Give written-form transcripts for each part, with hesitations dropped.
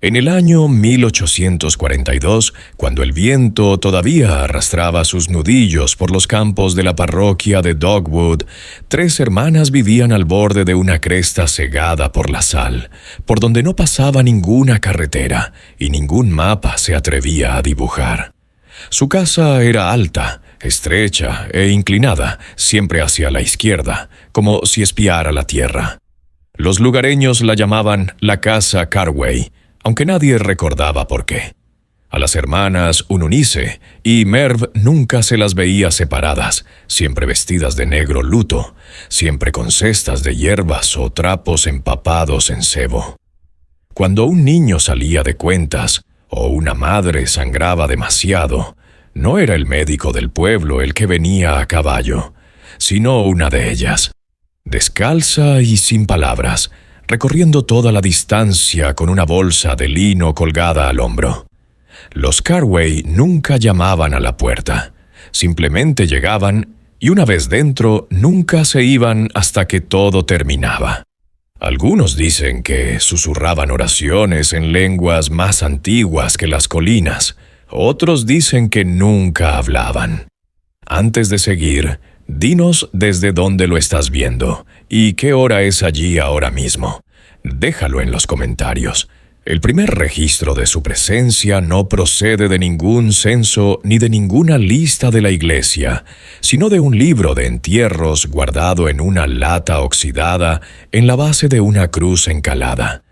En el año 1842, cuando el viento todavía arrastraba sus nudillos por los campos de la parroquia de Dogwood, 3 hermanas vivían al borde de una cresta cegada por la sal, por donde no pasaba ninguna carretera y ningún mapa se atrevía a dibujar. Su casa era alta, estrecha e inclinada, siempre hacia la izquierda, como si espiara la tierra. Los lugareños la llamaban la Casa Carway, aunque nadie recordaba por qué. A las hermanas Eunice y Merv nunca se las veía separadas, siempre vestidas de negro luto, siempre con cestas de hierbas o trapos empapados en sebo. Cuando un niño salía de cuentas o una madre sangraba demasiado, no era el médico del pueblo el que venía a caballo, sino una de ellas, descalza y sin palabras, recorriendo toda la distancia con una bolsa de lino colgada al hombro. Los Carway nunca llamaban a la puerta, simplemente llegaban y una vez dentro nunca se iban hasta que todo terminaba. Algunos dicen que susurraban oraciones en lenguas más antiguas que las colinas, otros dicen que nunca hablaban. Antes de seguir, dinos desde dónde lo estás viendo y qué hora es allí ahora mismo. Déjalo en los comentarios. El primer registro de su presencia no procede de ningún censo ni de ninguna lista de la iglesia, sino de un libro de entierros guardado en una lata oxidada en la base de una cruz encalada.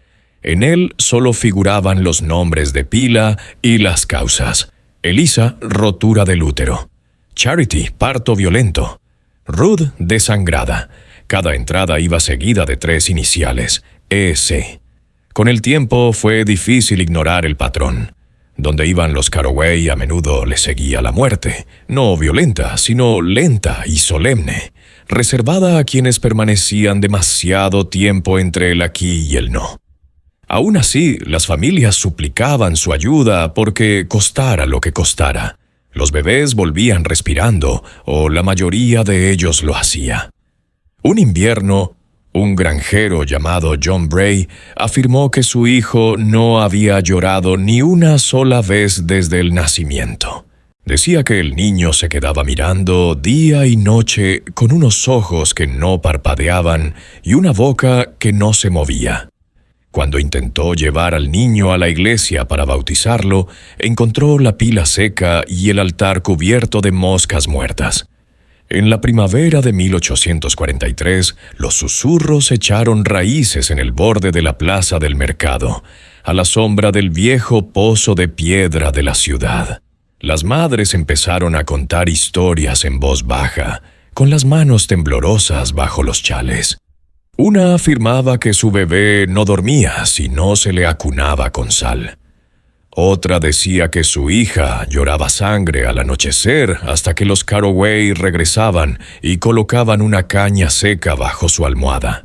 En él solo figuraban los nombres de pila y las causas. Elisa, rotura del útero. Charity, parto violento. Ruth, desangrada. Cada entrada iba seguida de 3 iniciales, EC. Con el tiempo fue difícil ignorar el patrón. Donde iban los Carway a menudo les seguía la muerte, no violenta, sino lenta y solemne, reservada a quienes permanecían demasiado tiempo entre el aquí y el no. Aún así, las familias suplicaban su ayuda porque costara lo que costara. Los bebés volvían respirando, o la mayoría de ellos lo hacía. Un invierno, un granjero llamado John Bray afirmó que su hijo no había llorado ni una sola vez desde el nacimiento. Decía que el niño se quedaba mirando día y noche con unos ojos que no parpadeaban y una boca que no se movía. Cuando intentó llevar al niño a la iglesia para bautizarlo, encontró la pila seca y el altar cubierto de moscas muertas. En la primavera de 1843, los susurros echaron raíces en el borde de la plaza del mercado, a la sombra del viejo pozo de piedra de la ciudad. Las madres empezaron a contar historias en voz baja, con las manos temblorosas bajo los chales. Una afirmaba que su bebé no dormía si no se le acunaba con sal. Otra decía que su hija lloraba sangre al anochecer hasta que los Carway regresaban y colocaban una caña seca bajo su almohada.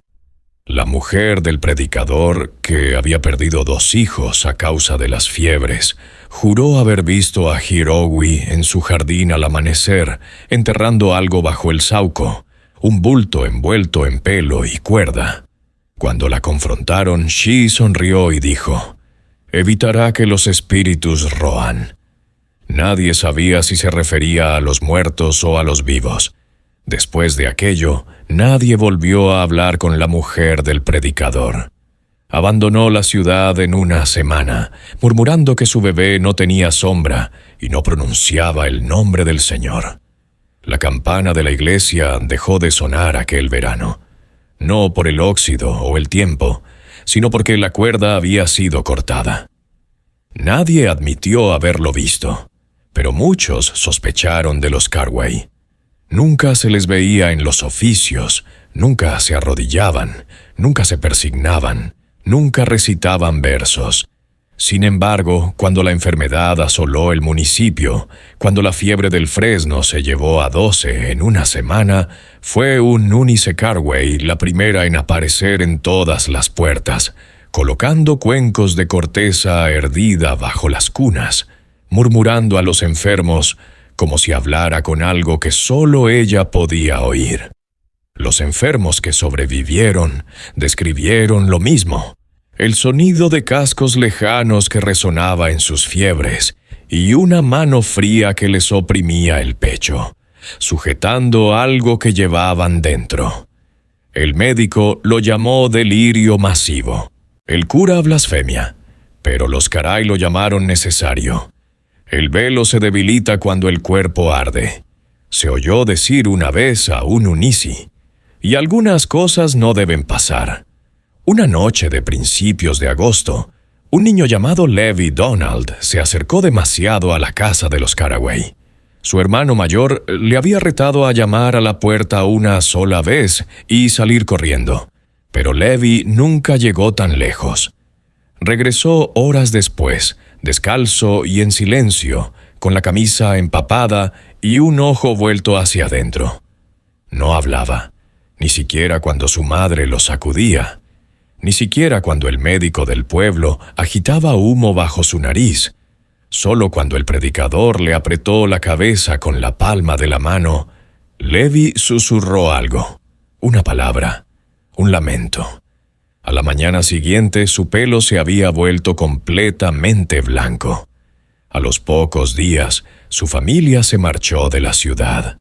La mujer del predicador, que había perdido 2 hijos a causa de las fiebres, juró haber visto a Hirowi en su jardín al amanecer, enterrando algo bajo el sauco, un bulto envuelto en pelo y cuerda. Cuando la confrontaron, She sonrió y dijo: «Evitará que los espíritus roan». Nadie sabía si se refería a los muertos o a los vivos. Después de aquello, nadie volvió a hablar con la mujer del predicador. Abandonó la ciudad en una semana, murmurando que su bebé no tenía sombra y no pronunciaba el nombre del Señor. La campana de la iglesia dejó de sonar aquel verano, no por el óxido o el tiempo, sino porque la cuerda había sido cortada. Nadie admitió haberlo visto, pero muchos sospecharon de los Carway. Nunca se les veía en los oficios, nunca se arrodillaban, nunca se persignaban, nunca recitaban versos. Sin embargo, cuando la enfermedad asoló el municipio, cuando la fiebre del fresno se llevó a 12 en una semana, fue un Eunice Carway la primera en aparecer en todas las puertas, colocando cuencos de corteza herdida bajo las cunas, murmurando a los enfermos como si hablara con algo que solo ella podía oír. Los enfermos que sobrevivieron describieron lo mismo. el sonido de cascos lejanos que resonaba en sus fiebres y una mano fría que les oprimía el pecho, sujetando algo que llevaban dentro. El médico lo llamó delirio masivo. El cura blasfemia, pero los caray lo llamaron necesario. El velo se debilita cuando el cuerpo arde. Se oyó decir una vez a un unisi, y algunas cosas no deben pasar. Una noche de principios de agosto, un niño llamado Levi Donald se acercó demasiado a la casa de los Carraway. Su hermano mayor le había retado a llamar a la puerta una sola vez y salir corriendo, pero Levi nunca llegó tan lejos. Regresó horas después, descalzo y en silencio, con la camisa empapada y un ojo vuelto hacia adentro. No hablaba, ni siquiera cuando su madre lo sacudía, ni siquiera cuando el médico del pueblo agitaba humo bajo su nariz. Solo cuando el predicador le apretó la cabeza con la palma de la mano, Levi susurró algo, una palabra, un lamento. A la mañana siguiente su pelo se había vuelto completamente blanco. A los pocos días, su familia se marchó de la ciudad.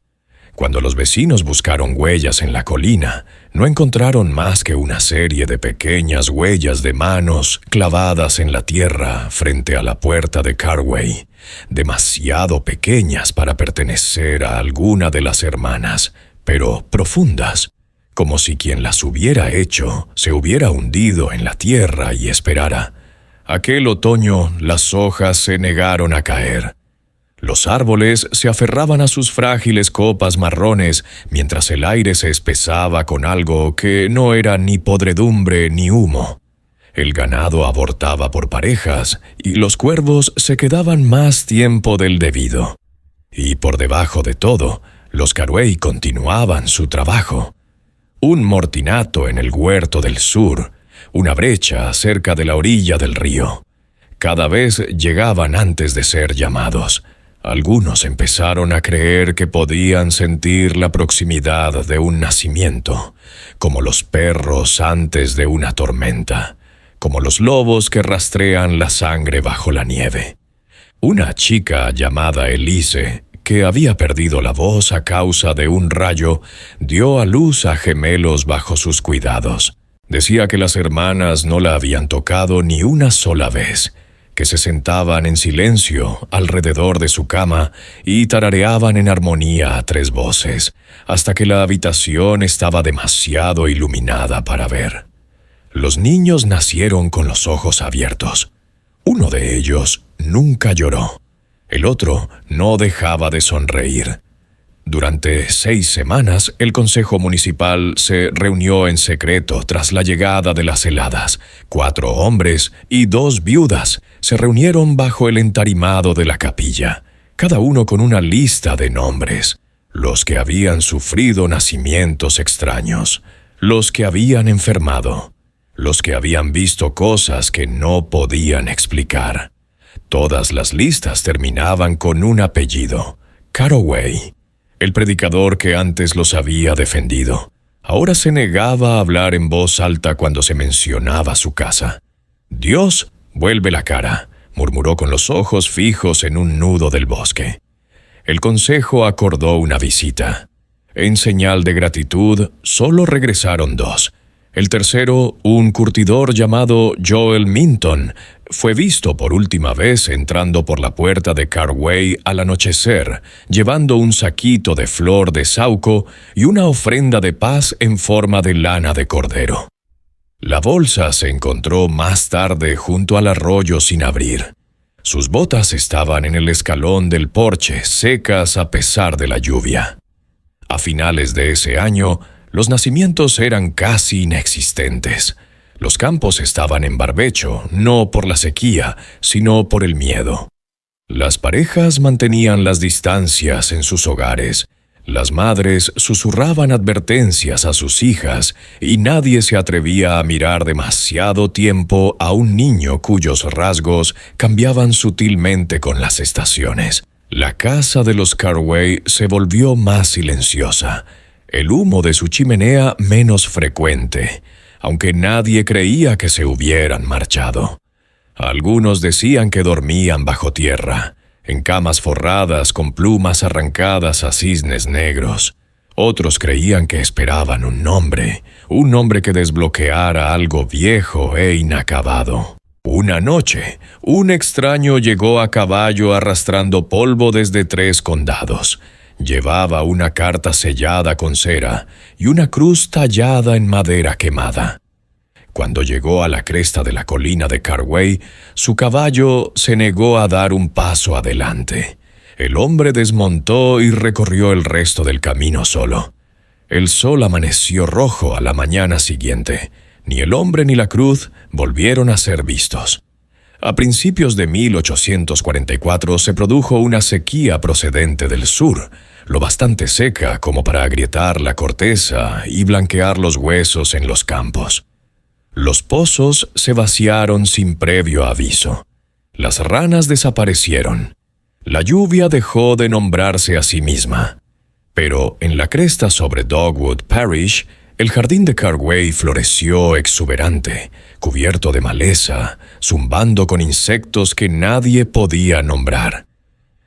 Cuando los vecinos buscaron huellas en la colina, no encontraron más que una serie de pequeñas huellas de manos clavadas en la tierra frente a la puerta de Carraway, demasiado pequeñas para pertenecer a alguna de las hermanas, pero profundas, como si quien las hubiera hecho se hubiera hundido en la tierra y esperara. Aquel otoño las hojas se negaron a caer. Los árboles se aferraban a sus frágiles copas marrones mientras el aire se espesaba con algo que no era ni podredumbre ni humo. El ganado abortaba por parejas y los cuervos se quedaban más tiempo del debido. Y por debajo de todo, los Carraway continuaban su trabajo. Un mortinato en el huerto del sur, una brecha cerca de la orilla del río. Cada vez llegaban antes de ser llamados. Algunos empezaron a creer que podían sentir la proximidad de un nacimiento, como los perros antes de una tormenta, como los lobos que rastrean la sangre bajo la nieve. Una chica llamada Elise, que había perdido la voz a causa de un rayo, dio a luz a gemelos bajo sus cuidados. Decía que las hermanas no la habían tocado ni una sola vez, que se sentaban en silencio alrededor de su cama y tarareaban en armonía a tres voces, hasta que la habitación estaba demasiado iluminada para ver. Los niños nacieron con los ojos abiertos. Uno de ellos nunca lloró. El otro no dejaba de sonreír. Durante 6 semanas, el Consejo Municipal se reunió en secreto tras la llegada de las heladas. 4 hombres y 2 viudas se reunieron bajo el entarimado de la capilla, cada uno con una lista de nombres. Los que habían sufrido nacimientos extraños, los que habían enfermado, los que habían visto cosas que no podían explicar. Todas las listas terminaban con un apellido: Carraway. El predicador que antes los había defendido, ahora se negaba a hablar en voz alta cuando se mencionaba su casa. «Dios, vuelve la cara», murmuró con los ojos fijos en un nudo del bosque. El consejo acordó una visita. En señal de gratitud, solo regresaron 2. El tercero, un curtidor llamado Joel Minton, fue visto por última vez entrando por la puerta de Carraway al anochecer, llevando un saquito de flor de sauco y una ofrenda de paz en forma de lana de cordero. La bolsa se encontró más tarde junto al arroyo sin abrir. Sus botas estaban en el escalón del porche, secas a pesar de la lluvia. A finales de ese año, los nacimientos eran casi inexistentes. Los campos estaban en barbecho, no por la sequía, sino por el miedo. Las parejas mantenían las distancias en sus hogares. Las madres susurraban advertencias a sus hijas y nadie se atrevía a mirar demasiado tiempo a un niño cuyos rasgos cambiaban sutilmente con las estaciones. La casa de los Carraway se volvió más silenciosa. El humo de su chimenea menos frecuente. aunque nadie creía que se hubieran marchado. Algunos decían que dormían bajo tierra, en camas forradas con plumas arrancadas a cisnes negros. Otros creían que esperaban un nombre que desbloqueara algo viejo e inacabado. Una noche, un extraño llegó a caballo arrastrando polvo desde 3 condados. Llevaba una carta sellada con cera y una cruz tallada en madera quemada. Cuando llegó a la cresta de la colina de Carway, su caballo se negó a dar un paso adelante. El hombre desmontó y recorrió el resto del camino solo. El sol amaneció rojo a la mañana siguiente. Ni el hombre ni la cruz volvieron a ser vistos. A principios de 1844 se produjo una sequía procedente del sur, lo bastante seca como para agrietar la corteza y blanquear los huesos en los campos. Los pozos se vaciaron sin previo aviso. Las ranas desaparecieron. La lluvia dejó de nombrarse a sí misma. Pero en la cresta sobre Dogwood Parish, el jardín de Carway floreció exuberante, cubierto de maleza, zumbando con insectos que nadie podía nombrar.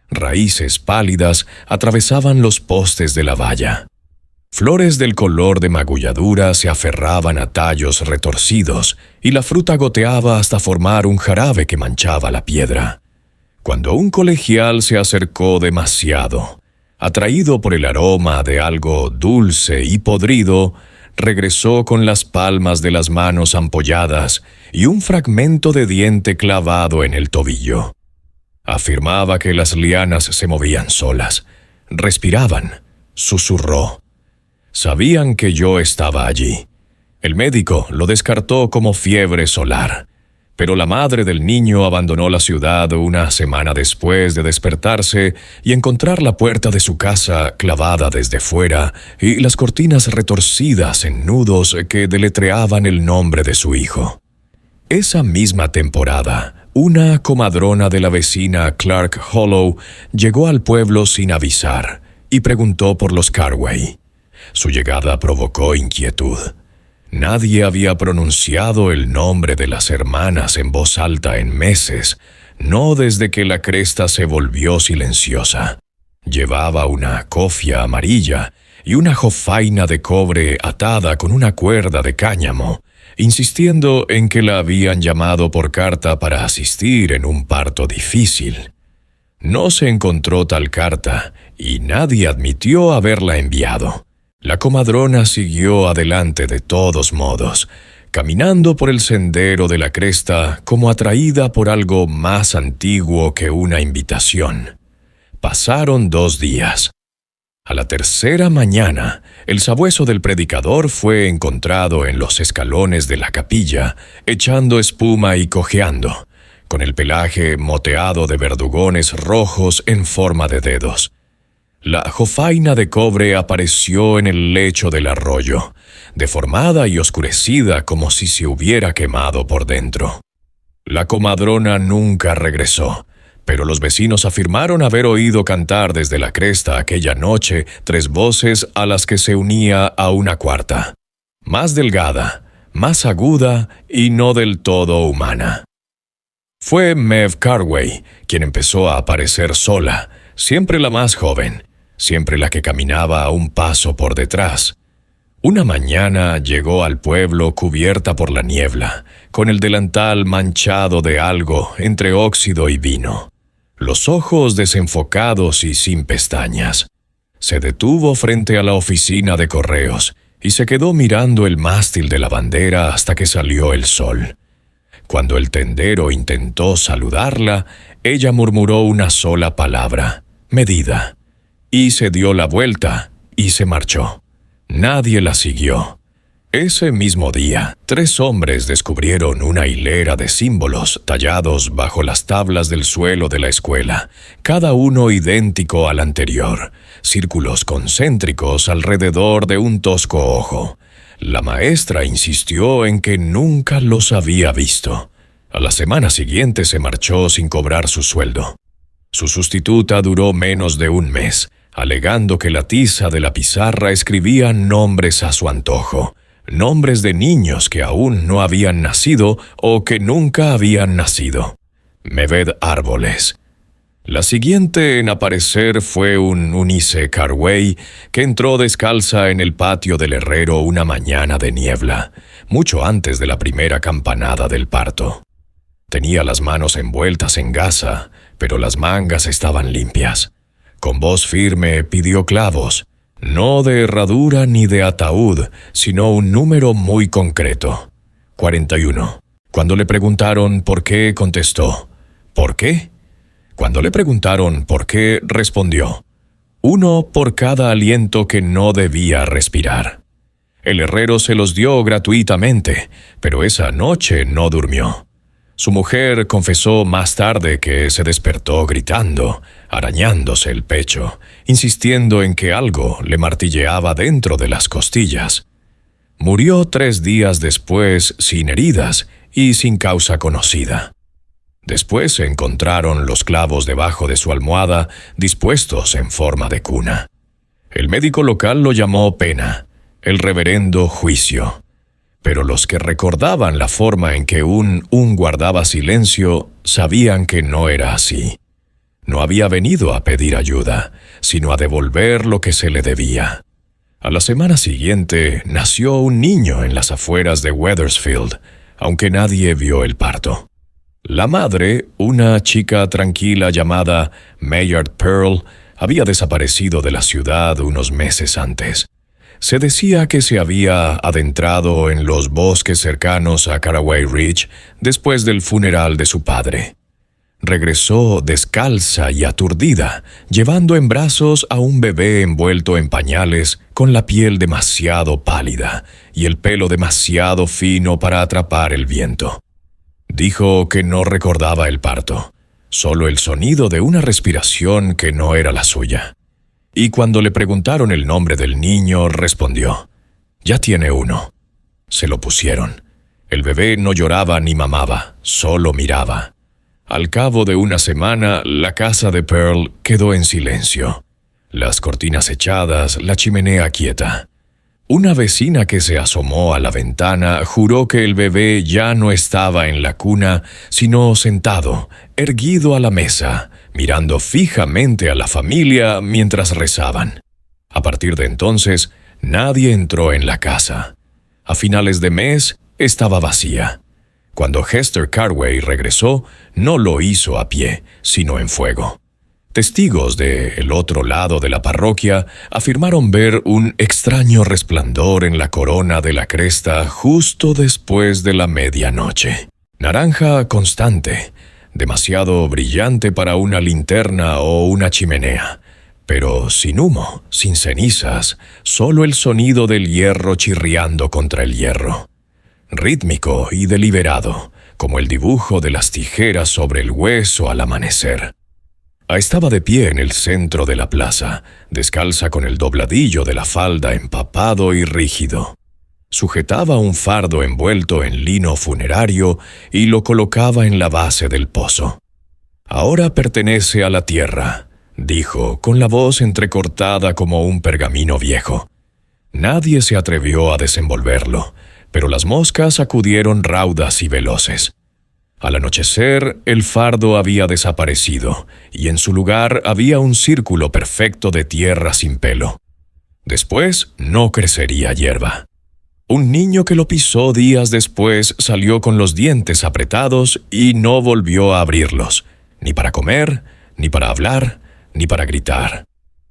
Raíces pálidas atravesaban los postes de la valla. Flores del color de magulladura se aferraban a tallos retorcidos y la fruta goteaba hasta formar un jarabe que manchaba la piedra. Cuando un colegial se acercó demasiado, atraído por el aroma de algo dulce y podrido, regresó con las palmas de las manos ampolladas y un fragmento de diente clavado en el tobillo. Afirmaba que las lianas se movían solas, respiraban, susurró. Sabían que yo estaba allí. El médico lo descartó como fiebre solar, pero la madre del niño abandonó la ciudad una semana después de despertarse y encontrar la puerta de su casa clavada desde fuera y las cortinas retorcidas en nudos que deletreaban el nombre de su hijo. Esa misma temporada, una comadrona de la vecina Clark Hollow llegó al pueblo sin avisar y preguntó por los Carway. Su llegada provocó inquietud. Nadie había pronunciado el nombre de las hermanas en voz alta en meses, no desde que la cresta se volvió silenciosa. Llevaba una cofia amarilla y una jofaina de cobre atada con una cuerda de cáñamo, insistiendo en que la habían llamado por carta para asistir en un parto difícil. No se encontró tal carta y nadie admitió haberla enviado. La comadrona siguió adelante de todos modos, caminando por el sendero de la cresta como atraída por algo más antiguo que una invitación. Pasaron 2 días. A la tercera mañana, el sabueso del predicador fue encontrado en los escalones de la capilla, echando espuma y cojeando, con el pelaje moteado de verdugones rojos en forma de dedos. La jofaina de cobre apareció en el lecho del arroyo, deformada y oscurecida como si se hubiera quemado por dentro. La comadrona nunca regresó, pero los vecinos afirmaron haber oído cantar desde la cresta aquella noche 3 voces a las que se unía a una cuarta, más delgada, más aguda y no del todo humana. Fue Maeve Carway quien empezó a aparecer sola, siempre la más joven, siempre la que caminaba a un paso por detrás. Una mañana llegó al pueblo cubierta por la niebla, con el delantal manchado de algo entre óxido y vino, los ojos desenfocados y sin pestañas. Se detuvo frente a la oficina de correos y se quedó mirando el mástil de la bandera hasta que salió el sol. Cuando el tendero intentó saludarla, ella murmuró una sola palabra, medida, y se dio la vuelta y se marchó. Nadie la siguió. Ese mismo día, 3 hombres descubrieron una hilera de símbolos tallados bajo las tablas del suelo de la escuela, cada uno idéntico al anterior, círculos concéntricos alrededor de un tosco ojo. La maestra insistió en que nunca los había visto. A la semana siguiente se marchó sin cobrar su sueldo. Su sustituta duró menos de 1 mes, alegando que la tiza de la pizarra escribía nombres a su antojo, nombres de niños que aún no habían nacido o que nunca habían nacido. Meved Árboles. La siguiente en aparecer fue un Eunice Carway, que entró descalza en el patio del herrero una mañana de niebla, mucho antes de la primera campanada del parto. Tenía las manos envueltas en gasa, pero las mangas estaban limpias. Con voz firme pidió clavos, no de herradura ni de ataúd, sino un número muy concreto: 41. Cuando le preguntaron por qué, contestó: ¿por qué? Cuando le preguntaron por qué, respondió: 1 por cada aliento que no debía respirar. El herrero se los dio gratuitamente, pero esa noche no durmió. Su mujer confesó más tarde que se despertó gritando, arañándose el pecho, insistiendo en que algo le martilleaba dentro de las costillas. Murió 3 días después sin heridas y sin causa conocida. Después se encontraron los clavos debajo de su almohada, dispuestos en forma de cuna. El médico local lo llamó pena, el reverendo juicio. Pero los que recordaban la forma en que un guardaba silencio sabían que no era así. No había venido a pedir ayuda, sino a devolver lo que se le debía. A la semana siguiente nació un niño en las afueras de Wethersfield, aunque nadie vio el parto. La madre, una chica tranquila llamada Mayard Pearl, había desaparecido de la ciudad unos meses antes. Se decía que se había adentrado en los bosques cercanos a Caraway Ridge después del funeral de su padre. Regresó descalza y aturdida, llevando en brazos a un bebé envuelto en pañales, con la piel demasiado pálida y el pelo demasiado fino para atrapar el viento. Dijo que no recordaba el parto, solo el sonido de una respiración que no era la suya. Y cuando le preguntaron el nombre del niño, respondió: «Ya tiene uno». Se lo pusieron. El bebé no lloraba ni mamaba, solo miraba. Al cabo de una semana, la casa de Pearl quedó en silencio. Las cortinas echadas, la chimenea quieta. Una vecina que se asomó a la ventana juró que el bebé ya no estaba en la cuna, sino sentado, erguido a la mesa, mirando fijamente a la familia mientras rezaban. A partir de entonces, nadie entró en la casa. A finales de mes, estaba vacía. Cuando Hester Carway regresó, no lo hizo a pie, sino en fuego. Testigos del otro lado de la parroquia afirmaron ver un extraño resplandor en la corona de la cresta justo después de la medianoche. Naranja constante, demasiado brillante para una linterna o una chimenea, pero sin humo, sin cenizas, solo el sonido del hierro chirriando contra el hierro. Rítmico y deliberado, como el dibujo de las tijeras sobre el hueso al amanecer. Estaba de pie en el centro de la plaza, descalza con el dobladillo de la falda empapado y rígido. Sujetaba un fardo envuelto en lino funerario y lo colocaba en la base del pozo. «Ahora pertenece a la tierra», dijo, con la voz entrecortada como un pergamino viejo. Nadie se atrevió a desenvolverlo, pero las moscas acudieron raudas y veloces. Al anochecer, el fardo había desaparecido, y en su lugar había un círculo perfecto de tierra sin pelo. Después, no crecería hierba. Un niño que lo pisó días después salió con los dientes apretados y no volvió a abrirlos, ni para comer, ni para hablar, ni para gritar.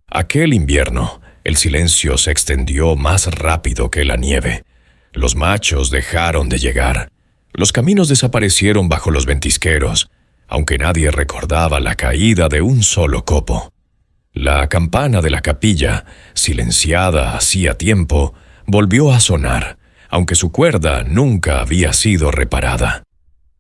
Aquel invierno, el silencio se extendió más rápido que la nieve. Los machos dejaron de llegar. Los caminos desaparecieron bajo los ventisqueros, aunque nadie recordaba la caída de un solo copo. La campana de la capilla, silenciada hacía tiempo, volvió a sonar, aunque su cuerda nunca había sido reparada.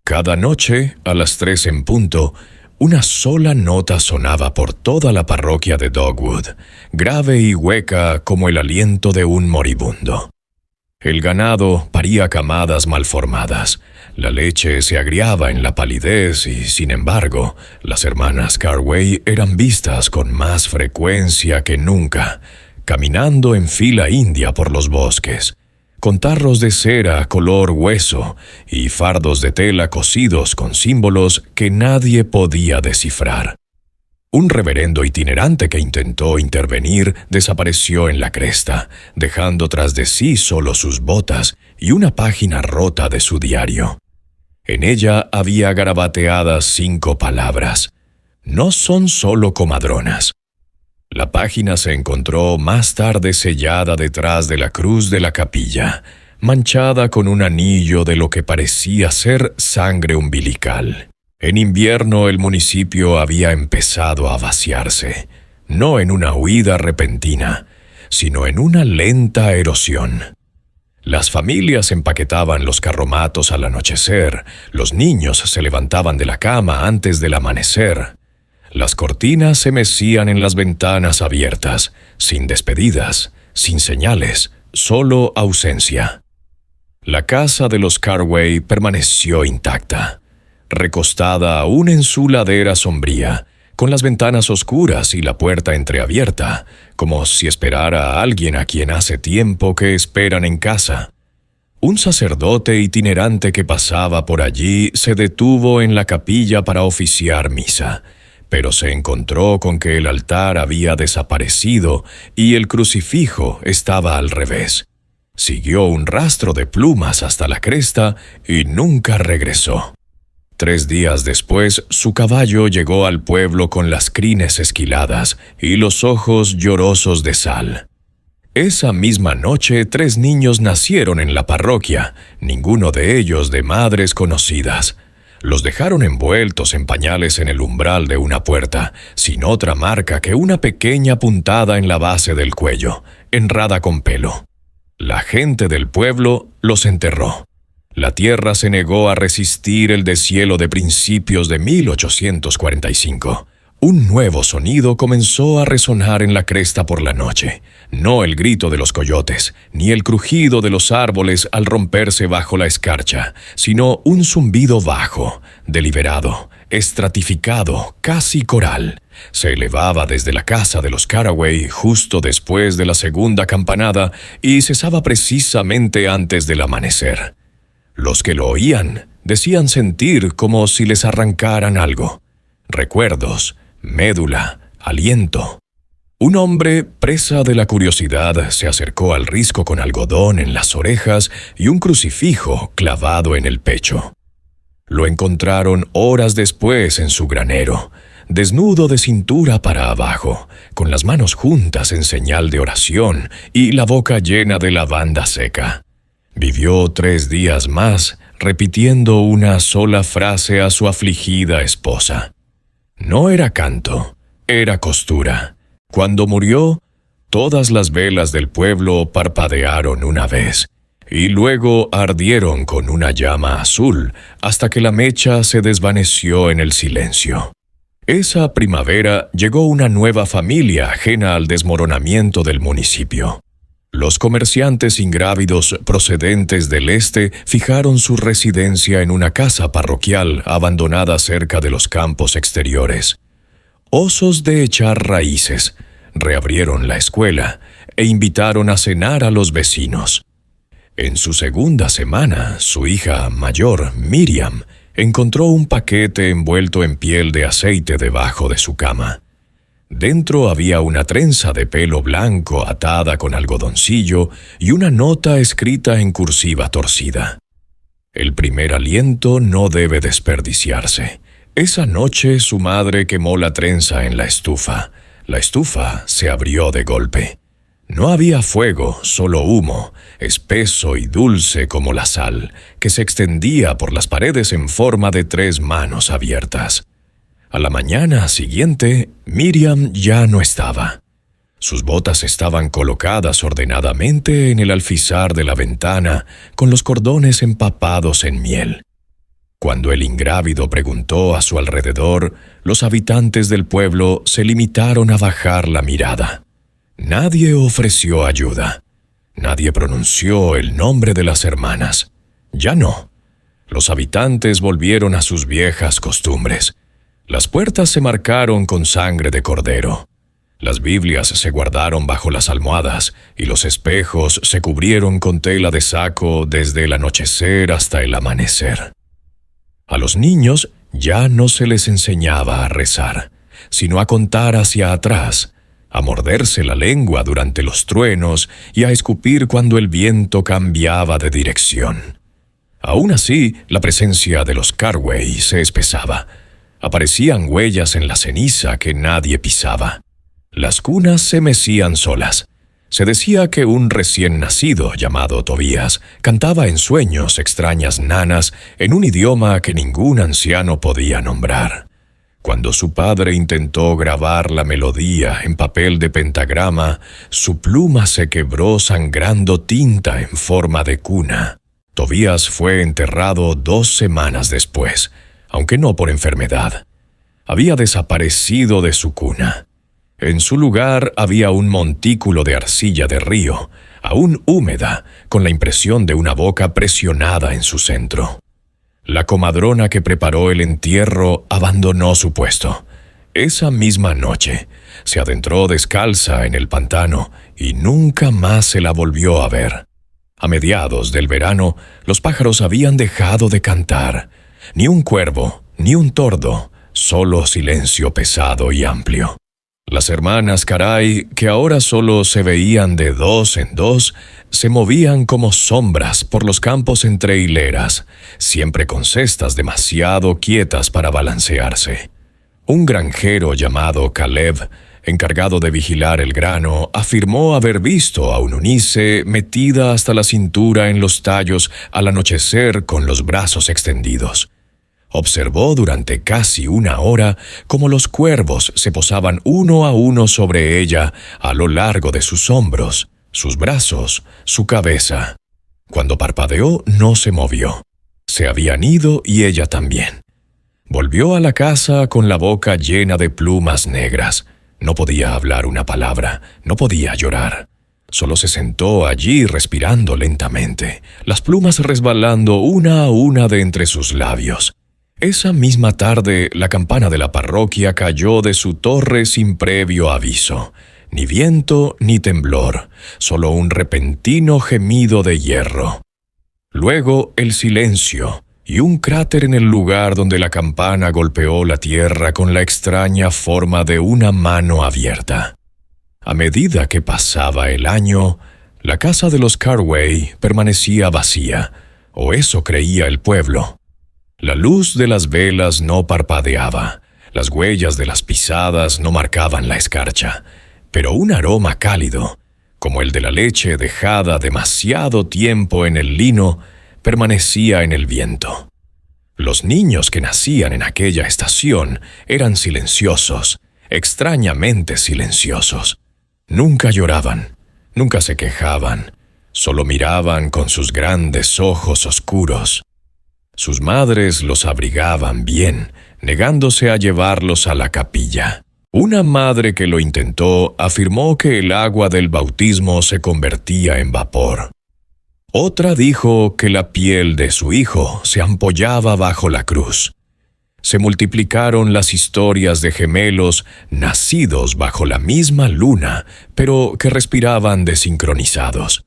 Cada noche, a las 3 en punto, una sola nota sonaba por toda la parroquia de Dogwood, grave y hueca como el aliento de un moribundo. El ganado paría camadas malformadas, la leche se agriaba en la palidez y, sin embargo, las hermanas Carway eran vistas con más frecuencia que nunca, caminando en fila india por los bosques, con tarros de cera color hueso y fardos de tela cosidos con símbolos que nadie podía descifrar. Un reverendo itinerante que intentó intervenir desapareció en la cresta, dejando tras de sí solo sus botas y una página rota de su diario. En ella había garabateadas 5 palabras. No son solo comadronas. La página se encontró más tarde sellada detrás de la cruz de la capilla, manchada con un anillo de lo que parecía ser sangre umbilical. En invierno el municipio había empezado a vaciarse, no en una huida repentina, sino en una lenta erosión. Las familias empaquetaban los carromatos al anochecer, los niños se levantaban de la cama antes del amanecer. Las cortinas se mecían en las ventanas abiertas, sin despedidas, sin señales, solo ausencia. La casa de los Carway permaneció intacta, recostada aún en su ladera sombría, con las ventanas oscuras y la puerta entreabierta, como si esperara a alguien a quien hace tiempo que esperan en casa. Un sacerdote itinerante que pasaba por allí se detuvo en la capilla para oficiar misa, pero se encontró con que el altar había desaparecido y el crucifijo estaba al revés. Siguió un rastro de plumas hasta la cresta y nunca regresó. 3 días después, su caballo llegó al pueblo con las crines esquiladas y los ojos llorosos de sal. Esa misma noche 3 niños nacieron en la parroquia, ninguno de ellos de madres conocidas. Los dejaron envueltos en pañales en el umbral de una puerta, sin otra marca que una pequeña puntada en la base del cuello, enrada con pelo. La gente del pueblo los enterró. La tierra se negó a resistir el deshielo de principios de 1845. Un nuevo sonido comenzó a resonar en la cresta por la noche. No el grito de los coyotes, ni el crujido de los árboles al romperse bajo la escarcha, sino un zumbido bajo, deliberado, estratificado, casi coral. Se elevaba desde la casa de los Carraway justo después de la segunda campanada y cesaba precisamente antes del amanecer. Los que lo oían decían sentir como si les arrancaran algo. Recuerdos, médula, aliento. Un hombre, presa de la curiosidad, se acercó al risco con algodón en las orejas y un crucifijo clavado en el pecho. Lo encontraron horas después en su granero, desnudo de cintura para abajo, con las manos juntas en señal de oración y la boca llena de lavanda seca. Vivió 3 días más, repitiendo una sola frase a su afligida esposa. No era canto, era costura. Cuando murió, todas las velas del pueblo parpadearon una vez, y luego ardieron con una llama azul, hasta que la mecha se desvaneció en el silencio. Esa primavera llegó una nueva familia ajena al desmoronamiento del municipio. Los comerciantes ingrávidos procedentes del este fijaron su residencia en una casa parroquial abandonada cerca de los campos exteriores. Osos de echar raíces, reabrieron la escuela e invitaron a cenar a los vecinos. En su segunda semana, su hija mayor, Miriam, encontró un paquete envuelto en piel de aceite debajo de su cama. Dentro había una trenza de pelo blanco atada con algodoncillo y una nota escrita en cursiva torcida. El primer aliento no debe desperdiciarse. Esa noche su madre quemó la trenza en la estufa. La estufa se abrió de golpe. No había fuego, solo humo, espeso y dulce como la sal, que se extendía por las paredes en forma de 3 manos abiertas. A la mañana siguiente, Miriam ya no estaba. Sus botas estaban colocadas ordenadamente en el alfizar de la ventana, con los cordones empapados en miel. Cuando el ingrávido preguntó a su alrededor, los habitantes del pueblo se limitaron a bajar la mirada. Nadie ofreció ayuda. Nadie pronunció el nombre de las hermanas. Ya no. Los habitantes volvieron a sus viejas costumbres. Las puertas se marcaron con sangre de cordero. Las Biblias se guardaron bajo las almohadas y los espejos se cubrieron con tela de saco desde el anochecer hasta el amanecer. A los niños ya no se les enseñaba a rezar, sino a contar hacia atrás, a morderse la lengua durante los truenos y a escupir cuando el viento cambiaba de dirección. Aún así, la presencia de los Carway se espesaba. Aparecían huellas en la ceniza que nadie pisaba. Las cunas se mecían solas. Se decía que un recién nacido llamado Tobías cantaba en sueños extrañas nanas en un idioma que ningún anciano podía nombrar. Cuando su padre intentó grabar la melodía en papel de pentagrama, su pluma se quebró sangrando tinta en forma de cuna. Tobías fue enterrado 2 semanas después, aunque no por enfermedad. Había desaparecido de su cuna. En su lugar había un montículo de arcilla de río, aún húmeda, con la impresión de una boca presionada en su centro. La comadrona que preparó el entierro abandonó su puesto. Esa misma noche se adentró descalza en el pantano y nunca más se la volvió a ver. A mediados del verano, los pájaros habían dejado de cantar. Ni un cuervo, ni un tordo, solo silencio pesado y amplio. Las hermanas Caray, que ahora solo se veían de 2 en 2, se movían como sombras por los campos entre hileras, siempre con cestas demasiado quietas para balancearse. Un granjero llamado Caleb, encargado de vigilar el grano, afirmó haber visto a un Eunice metida hasta la cintura en los tallos al anochecer con los brazos extendidos. Observó durante casi 1 hora cómo los cuervos se posaban uno a uno sobre ella a lo largo de sus hombros, sus brazos, su cabeza. Cuando parpadeó, no se movió. Se habían ido y ella también. Volvió a la casa con la boca llena de plumas negras. No podía hablar una palabra, no podía llorar. Solo se sentó allí respirando lentamente, las plumas resbalando una a una de entre sus labios. Esa misma tarde, la campana de la parroquia cayó de su torre sin previo aviso. Ni viento ni temblor, solo un repentino gemido de hierro. Luego el silencio y un cráter en el lugar donde la campana golpeó la tierra con la extraña forma de una mano abierta. A medida que pasaba el año, la casa de los Carway permanecía vacía, o eso creía el pueblo. La luz de las velas no parpadeaba, las huellas de las pisadas no marcaban la escarcha, pero un aroma cálido, como el de la leche dejada demasiado tiempo en el lino, permanecía en el viento. Los niños que nacían en aquella estación eran silenciosos, extrañamente silenciosos. Nunca lloraban, nunca se quejaban, solo miraban con sus grandes ojos oscuros. Sus madres los abrigaban bien, negándose a llevarlos a la capilla. Una madre que lo intentó afirmó que el agua del bautismo se convertía en vapor. Otra dijo que la piel de su hijo se ampollaba bajo la cruz. Se multiplicaron las historias de gemelos nacidos bajo la misma luna, pero que respiraban desincronizados.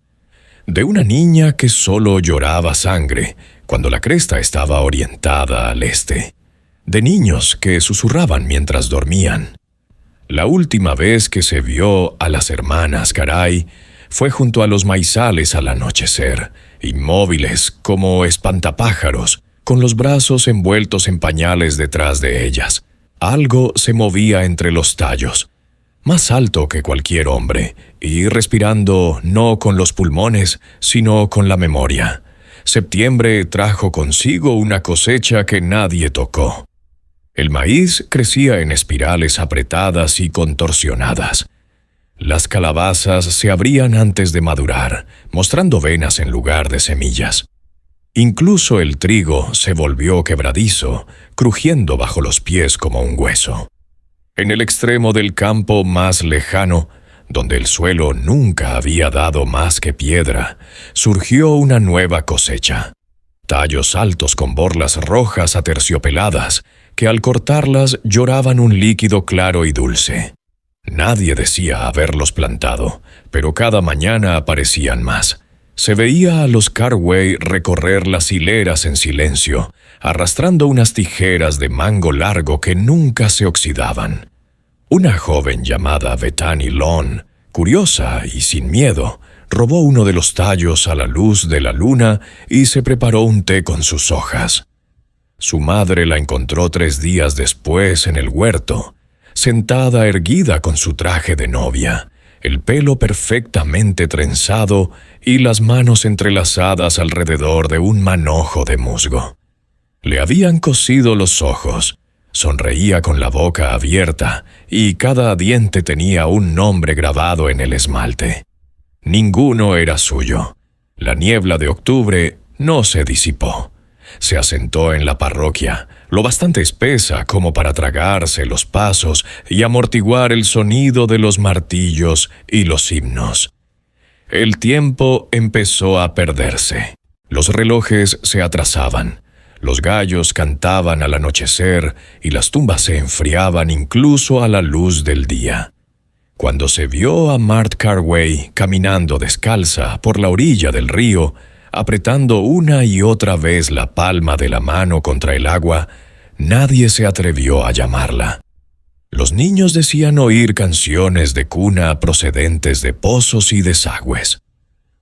De una niña que solo lloraba sangre cuando la cresta estaba orientada al este. De niños que susurraban mientras dormían. La última vez que se vio a las hermanas Caray fue junto a los maizales al anochecer, inmóviles como espantapájaros, con los brazos envueltos en pañales detrás de ellas. Algo se movía entre los tallos, más alto que cualquier hombre, y respirando no con los pulmones, sino con la memoria. Septiembre trajo consigo una cosecha que nadie tocó. El maíz crecía en espirales apretadas y contorsionadas. Las calabazas se abrían antes de madurar, mostrando venas en lugar de semillas. Incluso el trigo se volvió quebradizo, crujiendo bajo los pies como un hueso. En el extremo del campo más lejano, donde el suelo nunca había dado más que piedra, surgió una nueva cosecha. Tallos altos con borlas rojas aterciopeladas, que al cortarlas lloraban un líquido claro y dulce. Nadie decía haberlos plantado, pero cada mañana aparecían más. Se veía a los Carway recorrer las hileras en silencio, arrastrando unas tijeras de mango largo que nunca se oxidaban. Una joven llamada Bethany Long, curiosa y sin miedo, robó uno de los tallos a la luz de la luna y se preparó un té con sus hojas. Su madre la encontró 3 días después en el huerto, sentada erguida con su traje de novia, el pelo perfectamente trenzado y las manos entrelazadas alrededor de un manojo de musgo. Le habían cosido los ojos, sonreía con la boca abierta y cada diente tenía un nombre grabado en el esmalte. Ninguno era suyo. La niebla de octubre no se disipó. Se asentó en la parroquia, lo bastante espesa como para tragarse los pasos y amortiguar el sonido de los martillos y los himnos. El tiempo empezó a perderse. Los relojes se atrasaban. Los gallos cantaban al anochecer y las tumbas se enfriaban incluso a la luz del día. Cuando se vio a Martha Carway caminando descalza por la orilla del río, apretando una y otra vez la palma de la mano contra el agua, nadie se atrevió a llamarla. Los niños decían oír canciones de cuna procedentes de pozos y desagües.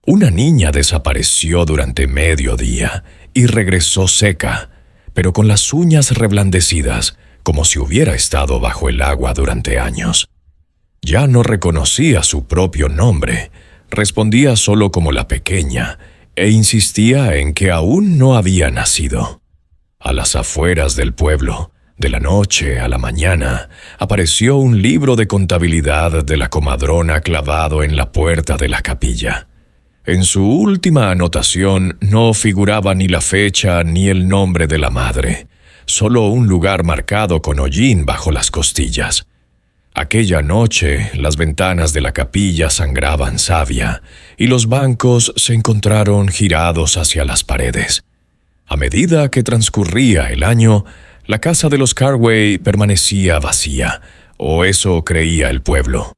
Una niña desapareció durante mediodía y regresó seca, pero con las uñas reblandecidas, como si hubiera estado bajo el agua durante años. Ya no reconocía su propio nombre, respondía solo como la pequeña, e insistía en que aún no había nacido. A las afueras del pueblo, de la noche a la mañana, apareció un libro de contabilidad de la comadrona clavado en la puerta de la capilla. En su última anotación no figuraba ni la fecha ni el nombre de la madre, solo un lugar marcado con hollín bajo las costillas. Aquella noche, las ventanas de la capilla sangraban savia y los bancos se encontraron girados hacia las paredes. A medida que transcurría el año, la casa de los Carway permanecía vacía, o eso creía el pueblo.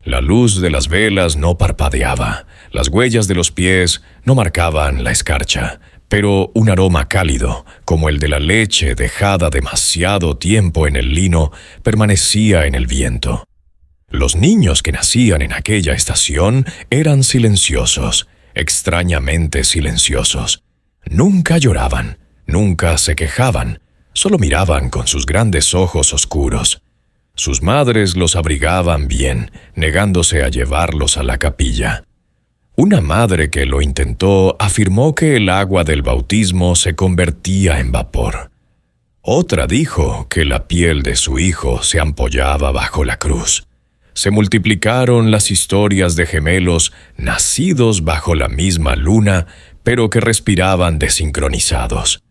La luz de las velas no parpadeaba, las huellas de los pies no marcaban la escarcha, pero un aroma cálido, como el de la leche dejada demasiado tiempo en el lino, permanecía en el viento. Los niños que nacían en aquella estación eran silenciosos, extrañamente silenciosos. Nunca lloraban, nunca se quejaban, solo miraban con sus grandes ojos oscuros. Sus madres los abrigaban bien, negándose a llevarlos a la capilla. Una madre que lo intentó afirmó que el agua del bautismo se convertía en vapor. Otra dijo que la piel de su hijo se ampollaba bajo la cruz. Se multiplicaron las historias de gemelos nacidos bajo la misma luna, pero que respiraban desincronizados.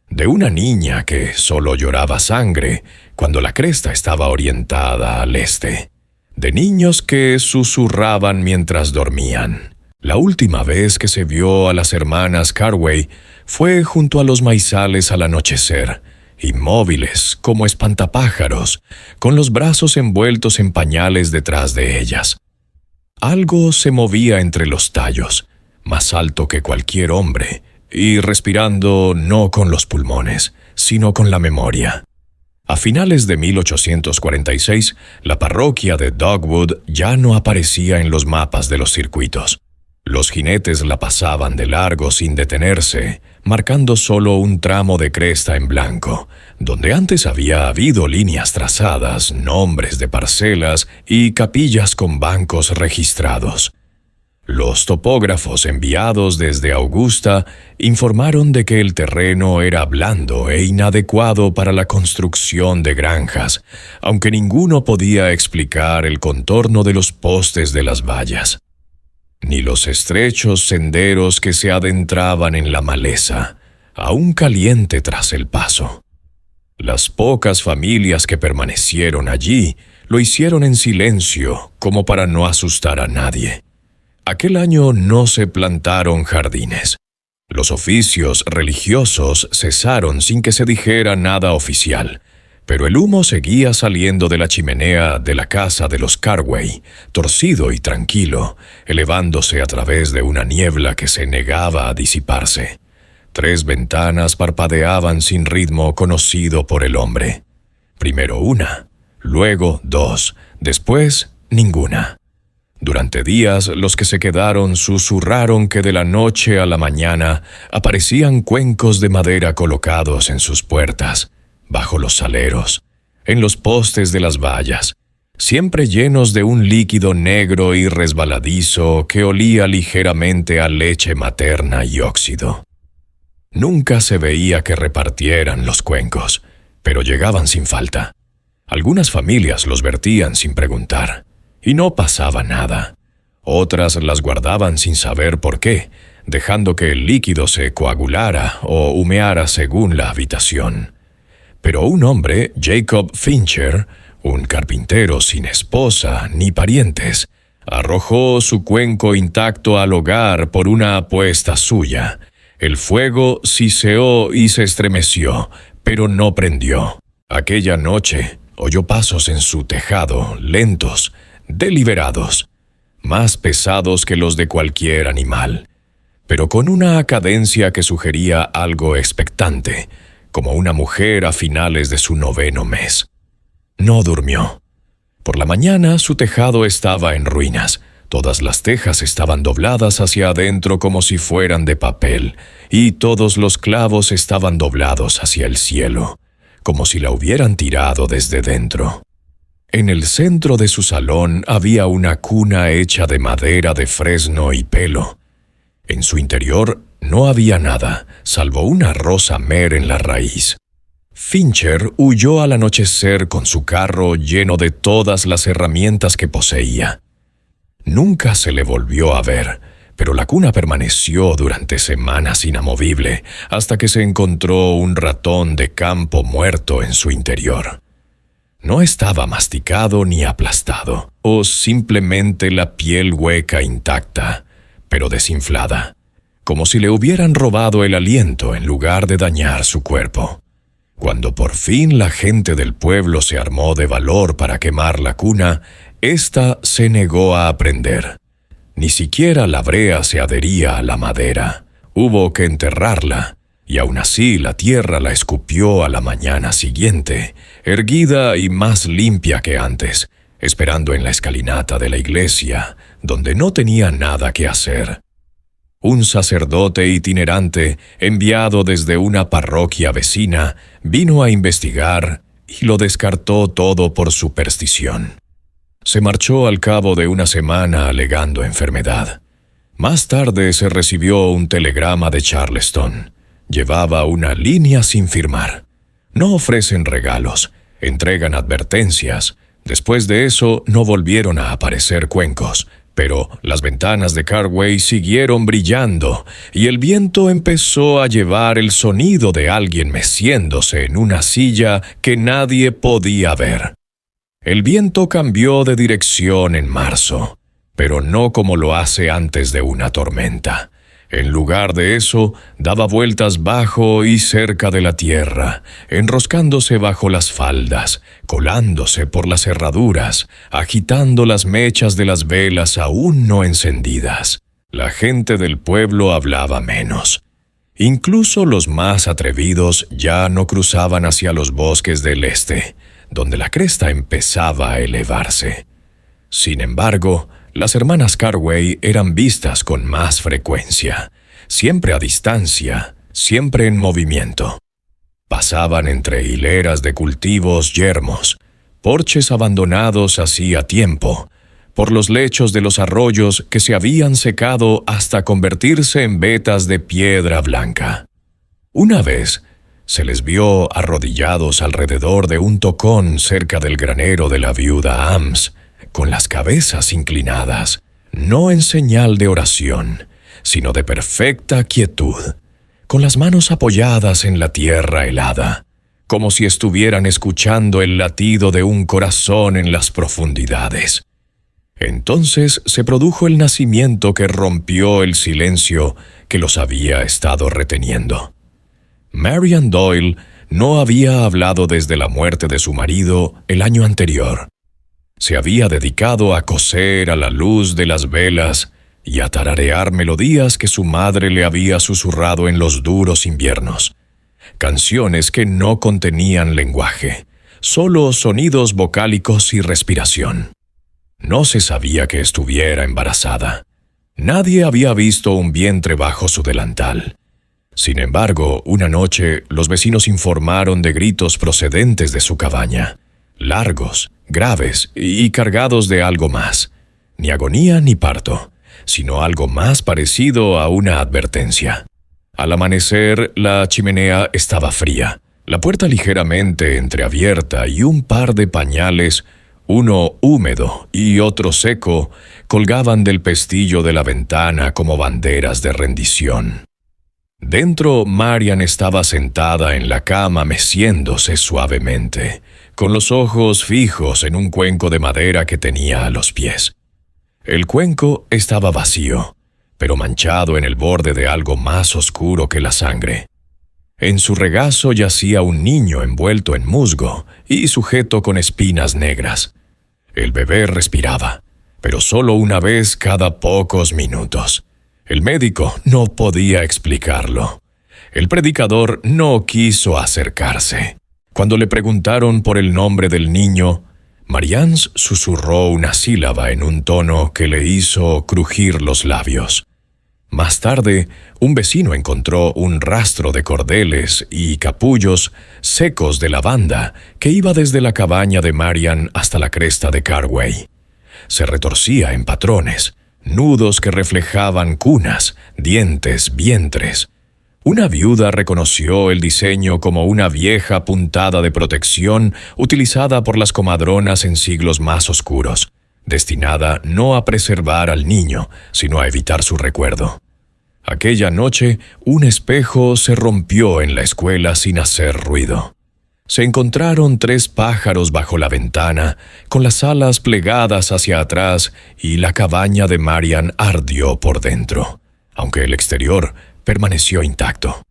De una niña que solo lloraba sangre cuando la cresta estaba orientada al este. De niños que susurraban mientras dormían. La última vez que se vio a las hermanas Carway fue junto a los maizales al anochecer, inmóviles como espantapájaros, con los brazos envueltos en pañales detrás de ellas. Algo se movía entre los tallos, más alto que cualquier hombre, y respirando no con los pulmones, sino con la memoria. A finales de 1846, la parroquia de Dogwood ya no aparecía en los mapas de los circuitos. Los jinetes la pasaban de largo sin detenerse, marcando solo un tramo de cresta en blanco, donde antes había habido líneas trazadas, nombres de parcelas y capillas con bancos registrados. Los topógrafos enviados desde Augusta informaron de que el terreno era blando e inadecuado para la construcción de granjas, aunque ninguno podía explicar el contorno de los postes de las vallas, ni los estrechos senderos que se adentraban en la maleza, aún caliente tras el paso. Las pocas familias que permanecieron allí lo hicieron en silencio, como para no asustar a nadie. Aquel año no se plantaron jardines. Los oficios religiosos cesaron sin que se dijera nada oficial, pero el humo seguía saliendo de la chimenea de la casa de los Carway, torcido y tranquilo, elevándose a través de una niebla que se negaba a disiparse. 3 ventanas parpadeaban sin ritmo conocido por el hombre. Primero una, luego 2, después ninguna. Durante días, los que se quedaron susurraron que de la noche a la mañana aparecían cuencos de madera colocados en sus puertas, bajo los saleros, en los postes de las vallas, siempre llenos de un líquido negro y resbaladizo que olía ligeramente a leche materna y óxido. Nunca se veía que repartieran los cuencos, pero llegaban sin falta. Algunas familias los vertían sin preguntar, y no pasaba nada. Otras las guardaban sin saber por qué, dejando que el líquido se coagulara o humeara según la habitación. Pero un hombre, Jacob Fincher, un carpintero sin esposa ni parientes, arrojó su cuenco intacto al hogar por una apuesta suya. El fuego siseó y se estremeció, pero no prendió. Aquella noche oyó pasos en su tejado, lentos, deliberados, más pesados que los de cualquier animal, pero con una cadencia que sugería algo expectante, como una mujer a finales de su 9º mes. No durmió. Por la mañana su tejado estaba en ruinas. Todas las tejas estaban dobladas hacia adentro como si fueran de papel, y todos los clavos estaban doblados hacia el cielo, como si la hubieran tirado desde dentro. En el centro de su salón había una cuna hecha de madera de fresno y pelo. En su interior no había nada, salvo una rosa mer en la raíz. Fincher huyó al anochecer con su carro lleno de todas las herramientas que poseía. Nunca se le volvió a ver, pero la cuna permaneció durante semanas inamovible hasta que se encontró un ratón de campo muerto en su interior. No estaba masticado ni aplastado, o simplemente la piel hueca intacta, pero desinflada, como si le hubieran robado el aliento en lugar de dañar su cuerpo. Cuando por fin la gente del pueblo se armó de valor para quemar la cuna, ésta se negó a aprender. Ni siquiera la brea se adhería a la madera. Hubo que enterrarla, y aún así la tierra la escupió a la mañana siguiente, erguida y más limpia que antes, esperando en la escalinata de la iglesia, donde no tenía nada que hacer. Un sacerdote itinerante, enviado desde una parroquia vecina, vino a investigar y lo descartó todo por superstición. Se marchó al cabo de una semana alegando enfermedad. Más tarde se recibió un telegrama de Charleston. Llevaba una línea sin firmar. No ofrecen regalos, entregan advertencias. Después de eso no volvieron a aparecer cuencos, pero las ventanas de Carway siguieron brillando y el viento empezó a llevar el sonido de alguien meciéndose en una silla que nadie podía ver. El viento cambió de dirección en marzo, pero no como lo hace antes de una tormenta. En lugar de eso, daba vueltas bajo y cerca de la tierra, enroscándose bajo las faldas, colándose por las herraduras, agitando las mechas de las velas aún no encendidas. La gente del pueblo hablaba menos. Incluso los más atrevidos ya no cruzaban hacia los bosques del este, donde la cresta empezaba a elevarse. Sin embargo, las hermanas Carway eran vistas con más frecuencia, siempre a distancia, siempre en movimiento. Pasaban entre hileras de cultivos yermos, porches abandonados hacía tiempo, por los lechos de los arroyos que se habían secado hasta convertirse en vetas de piedra blanca. Una vez, se les vio arrodillados alrededor de un tocón cerca del granero de la viuda Ames, con las cabezas inclinadas, no en señal de oración, sino de perfecta quietud, con las manos apoyadas en la tierra helada, como si estuvieran escuchando el latido de un corazón en las profundidades. Entonces se produjo el nacimiento que rompió el silencio que los había estado reteniendo. Marian Doyle No había hablado desde la muerte de su marido el año anterior. Se había dedicado a coser a la luz de las velas y a tararear melodías que su madre le había susurrado en los duros inviernos. Canciones que no contenían lenguaje, solo sonidos vocálicos y respiración. No se sabía que estuviera embarazada. Nadie había visto un vientre bajo su delantal. Sin embargo, una noche los vecinos informaron de gritos procedentes de su cabaña, largos, graves y cargados de algo más. Ni agonía ni parto, sino algo más parecido a una advertencia. Al amanecer, la chimenea estaba fría, la puerta ligeramente entreabierta y un par de pañales, uno húmedo y otro seco, colgaban del pestillo de la ventana como banderas de rendición. Dentro, Marian estaba sentada en la cama meciéndose suavemente, con los ojos fijos en un cuenco de madera que tenía a los pies. El cuenco estaba vacío, pero manchado en el borde de algo más oscuro que la sangre. En su regazo yacía un niño envuelto en musgo y sujeto con espinas negras. El bebé respiraba, pero solo una vez cada pocos minutos. El médico no podía explicarlo. El predicador no quiso acercarse. Cuando le preguntaron por el nombre del niño, Marianne susurró una sílaba en un tono que le hizo crujir los labios. Más tarde, un vecino encontró un rastro de cordeles y capullos secos de lavanda que iba desde la cabaña de Marianne hasta la cresta de Carway. Se retorcía en patrones, nudos que reflejaban cunas, dientes, vientres. Una viuda reconoció el diseño como una vieja puntada de protección utilizada por las comadronas en siglos más oscuros, destinada no a preservar al niño, sino a evitar su recuerdo. Aquella noche, un espejo se rompió en la escuela sin hacer ruido. Se encontraron 3 pájaros bajo la ventana, con las alas plegadas hacia atrás, y la cabaña de Marianne ardió por dentro, aunque el exterior permaneció intacto.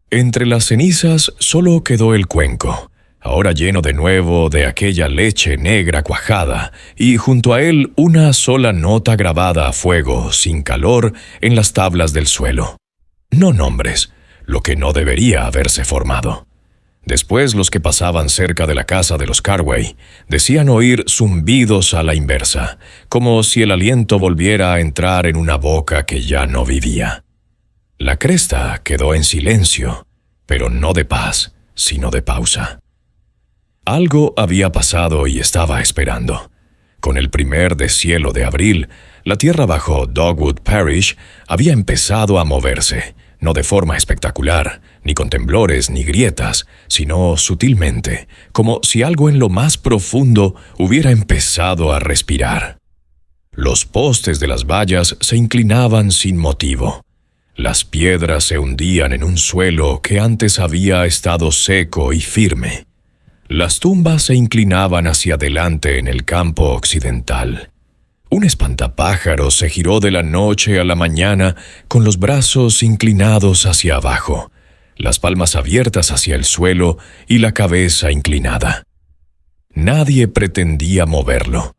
Entre las cenizas solo quedó el cuenco, ahora lleno de nuevo de aquella leche negra cuajada, y junto a él una sola nota grabada a fuego, sin calor, en las tablas del suelo. No nombres, lo que no debería haberse formado. Después, los que pasaban cerca de la casa de los Carway decían oír zumbidos a la inversa, como si el aliento volviera a entrar en una boca que ya no vivía. La cresta quedó en silencio, pero no de paz, sino de pausa. Algo había pasado y estaba esperando. Con el primer deshielo de abril, la tierra bajo Dogwood Parish había empezado a moverse, no de forma espectacular, ni con temblores ni grietas, sino sutilmente, como si algo en lo más profundo hubiera empezado a respirar. Los postes de las vallas se inclinaban sin motivo. Las piedras se hundían en un suelo que antes había estado seco y firme. Las tumbas se inclinaban hacia adelante en el campo occidental. Un espantapájaros se giró de la noche a la mañana con los brazos inclinados hacia abajo, las palmas abiertas hacia el suelo y la cabeza inclinada. Nadie pretendía moverlo.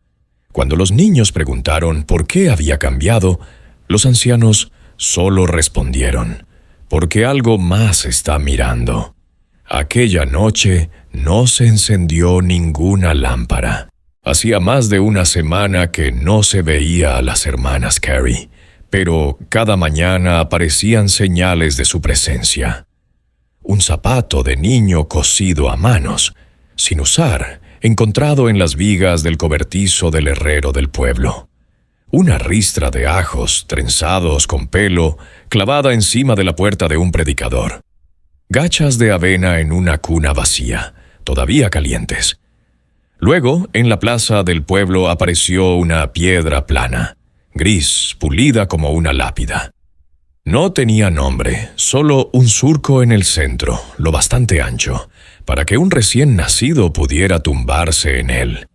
Cuando los niños preguntaron por qué había cambiado, los ancianos solo respondieron: «Porque algo más está mirando». Aquella noche no se encendió ninguna lámpara. Hacía más de una semana que no se veía a las hermanas Carey, pero cada mañana aparecían señales de su presencia. Un zapato de niño cosido a manos, sin usar, encontrado en las vigas del cobertizo del herrero del pueblo. Una ristra de ajos trenzados con pelo clavada encima de la puerta de un predicador. Gachas de avena en una cuna vacía, todavía calientes. Luego, en la plaza del pueblo apareció una piedra plana, gris, pulida como una lápida. No tenía nombre, solo un surco en el centro, lo bastante ancho, para que un recién nacido pudiera tumbarse en él.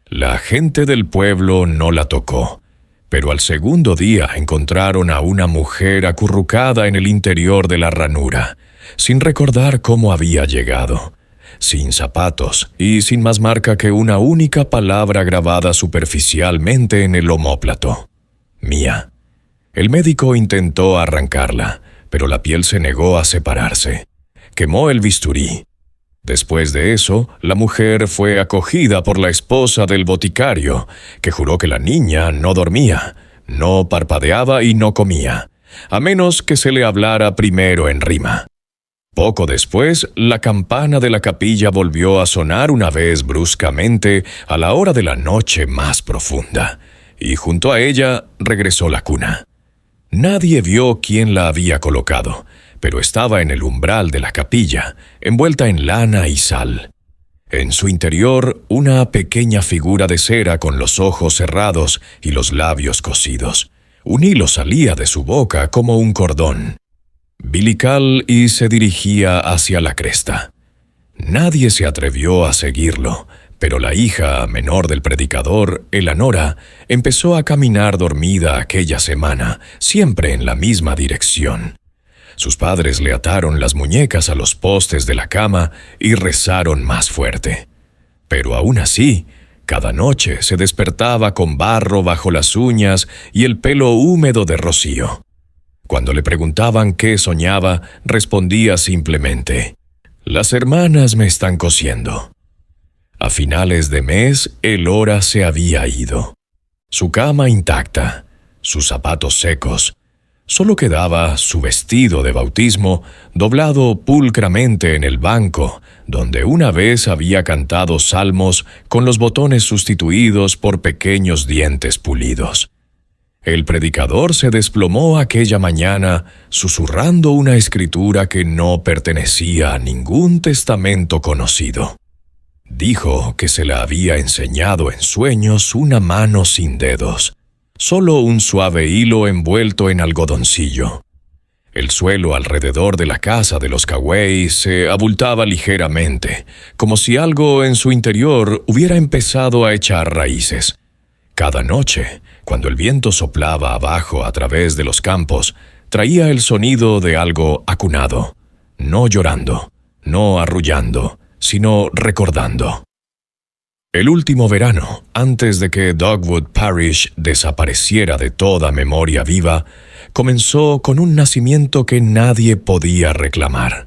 La gente del pueblo no la tocó, pero al segundo día encontraron a una mujer acurrucada en el interior de la ranura, sin recordar cómo había llegado, sin zapatos y sin más marca que una única palabra grabada superficialmente en el omóplato: Mía. El médico intentó arrancarla, pero la piel se negó a separarse. Quemó el bisturí. Después de eso, la mujer fue acogida por la esposa del boticario, que juró que la niña no dormía, no parpadeaba y no comía, a menos que se le hablara primero en rima. Poco después, la campana de la capilla volvió a sonar una vez bruscamente a la hora de la noche más profunda, y junto a ella regresó la cuna. Nadie vio quién la había colocado, pero estaba en el umbral de la capilla, envuelta en lana y sal. En su interior, una pequeña figura de cera con los ojos cerrados y los labios cosidos. Un hilo salía de su boca como un cordón bilical y se dirigía hacia la cresta. Nadie se atrevió a seguirlo, pero la hija menor del predicador, Eleanora, empezó a caminar dormida aquella semana, siempre en la misma dirección. Sus padres le ataron las muñecas a los postes de la cama y rezaron más fuerte. Pero aún así, cada noche se despertaba con barro bajo las uñas y el pelo húmedo de rocío. Cuando le preguntaban qué soñaba, respondía simplemente: «Las hermanas me están cosiendo». A finales de mes, Elora se había ido. Su cama intacta, sus zapatos secos. Solo quedaba su vestido de bautismo doblado pulcramente en el banco, donde una vez había cantado salmos con los botones sustituidos por pequeños dientes pulidos. El predicador se desplomó aquella mañana susurrando una escritura que no pertenecía a ningún testamento conocido. Dijo que se la había enseñado en sueños una mano sin dedos, solo un suave hilo envuelto en algodoncillo. El suelo alrededor de la casa de los Cawey se abultaba ligeramente, como si algo en su interior hubiera empezado a echar raíces. Cada noche, cuando el viento soplaba abajo a través de los campos, traía el sonido de algo acunado, no llorando, no arrullando, sino recordando. El último verano, antes de que Dogwood Parish desapareciera de toda memoria viva, comenzó con un nacimiento que nadie podía reclamar.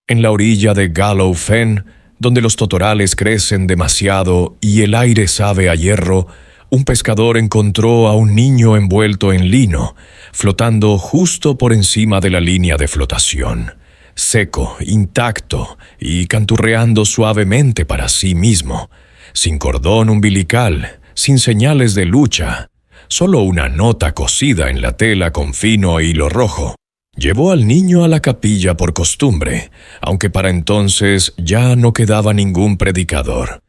En la orilla de Gallow Fen, donde los totorales crecen demasiado y el aire sabe a hierro, un pescador encontró a un niño envuelto en lino, flotando justo por encima de la línea de flotación, seco, intacto y canturreando suavemente para sí mismo, sin cordón umbilical, sin señales de lucha, solo una nota cosida en la tela con fino hilo rojo. Llevó al niño a la capilla por costumbre, aunque para entonces ya no quedaba ningún predicador.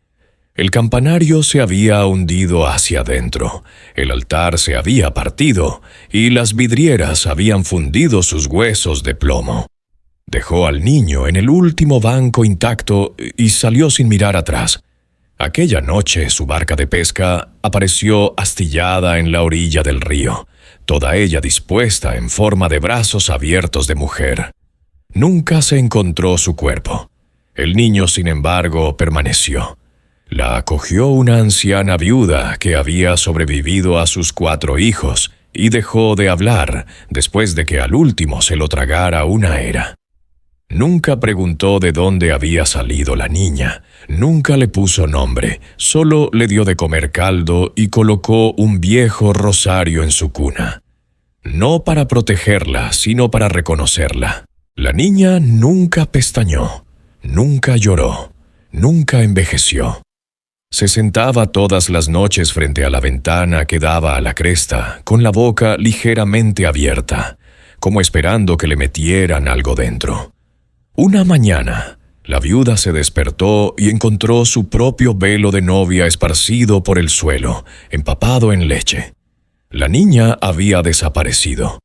El campanario se había hundido hacia adentro, el altar se había partido y las vidrieras habían fundido sus huesos de plomo. Dejó al niño en el último banco intacto y salió sin mirar atrás. Aquella noche su barca de pesca apareció astillada en la orilla del río, toda ella dispuesta en forma de brazos abiertos de mujer. Nunca se encontró su cuerpo. El niño, sin embargo, permaneció. La acogió una anciana viuda que había sobrevivido a sus 4 hijos y dejó de hablar después de que al último se lo tragara una era. Nunca preguntó de dónde había salido la niña, nunca le puso nombre, solo le dio de comer caldo y colocó un viejo rosario en su cuna. No para protegerla, sino para reconocerla. La niña nunca pestañeó, nunca lloró, nunca envejeció. Se sentaba todas las noches frente a la ventana que daba a la cresta, con la boca ligeramente abierta, como esperando que le metieran algo dentro. Una mañana, la viuda se despertó y encontró su propio velo de novia esparcido por el suelo, empapado en leche. La niña había desaparecido.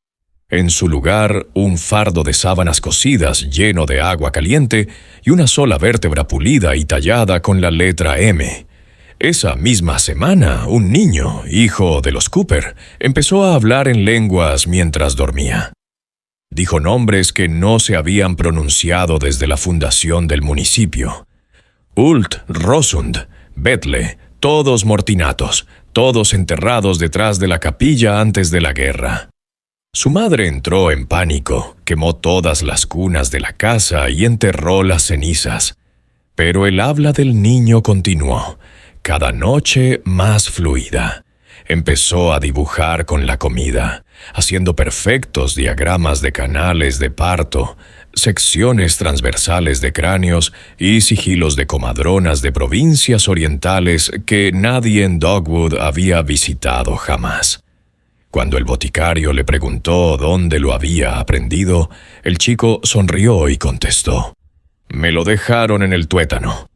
En su lugar, un fardo de sábanas cocidas lleno de agua caliente y una sola vértebra pulida y tallada con la letra M. Esa misma semana, un niño, hijo de los Cooper, empezó a hablar en lenguas mientras dormía. Dijo nombres que no se habían pronunciado desde la fundación del municipio. Ult, Rosund, Betle, todos mortinatos, todos enterrados detrás de la capilla antes de la guerra. Su madre entró en pánico, quemó todas las cunas de la casa y enterró las cenizas. Pero el habla del niño continuó, cada noche más fluida. Empezó a dibujar con la comida, haciendo perfectos diagramas de canales de parto, secciones transversales de cráneos y sigilos de comadronas de provincias orientales que nadie en Dogwood había visitado jamás. Cuando el boticario le preguntó dónde lo había aprendido, el chico sonrió y contestó: «Me lo dejaron en el tuétano».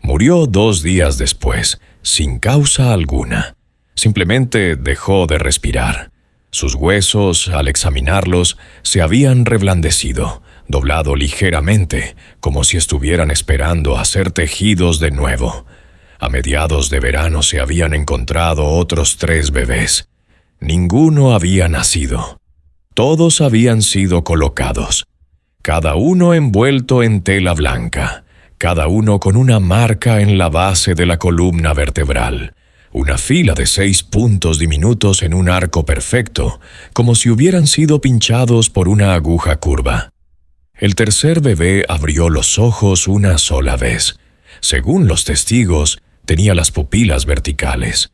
Murió 2 días después, sin causa alguna. Simplemente dejó de respirar. Sus huesos, al examinarlos, se habían reblandecido, doblado ligeramente, como si estuvieran esperando a ser tejidos de nuevo. A mediados de verano se habían encontrado otros 3 bebés. Ninguno había nacido. Todos habían sido colocados, cada uno envuelto en tela blanca, cada uno con una marca en la base de la columna vertebral, una fila de 6 puntos diminutos en un arco perfecto, como si hubieran sido pinchados por una aguja curva. El tercer bebé abrió los ojos una sola vez. Según los testigos, tenía las pupilas verticales.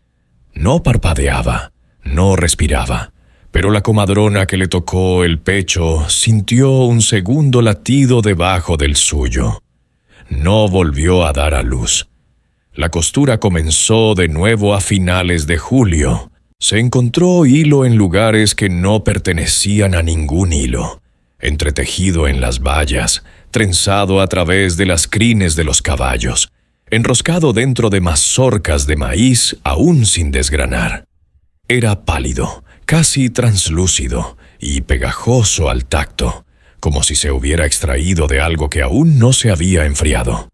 No parpadeaba, no respiraba, pero la comadrona que le tocó el pecho sintió un segundo latido debajo del suyo. No volvió a dar a luz. La costura comenzó de nuevo a finales de julio. Se encontró hilo en lugares que no pertenecían a ningún hilo, entretejido en las vallas, trenzado a través de las crines de los caballos, enroscado dentro de mazorcas de maíz aún sin desgranar. Era pálido, casi translúcido y pegajoso al tacto, como si se hubiera extraído de algo que aún no se había enfriado.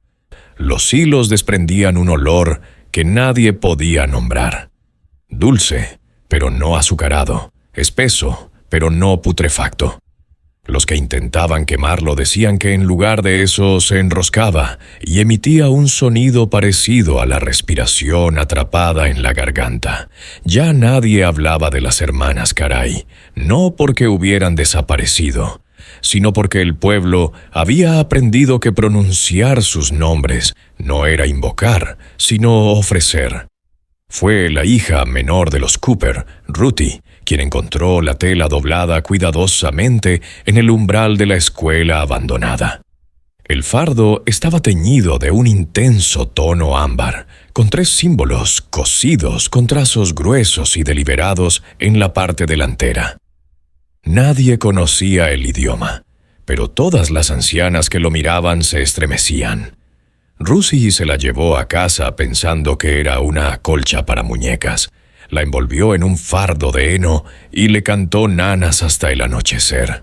Los hilos desprendían un olor que nadie podía nombrar. Dulce, pero no azucarado, espeso, pero no putrefacto. Los que intentaban quemarlo decían que en lugar de eso se enroscaba y emitía un sonido parecido a la respiración atrapada en la garganta. Ya nadie hablaba de las hermanas Caray, no porque hubieran desaparecido, sino porque el pueblo había aprendido que pronunciar sus nombres no era invocar, sino ofrecer. Fue la hija menor de los Cooper, Ruthie, quien encontró la tela doblada cuidadosamente en el umbral de la escuela abandonada. El fardo estaba teñido de un intenso tono ámbar, con 3 símbolos cosidos con trazos gruesos y deliberados en la parte delantera. Nadie conocía el idioma, pero todas las ancianas que lo miraban se estremecían. Ruthie se la llevó a casa pensando que era una colcha para muñecas. La envolvió en un fardo de heno y le cantó nanas hasta el anochecer.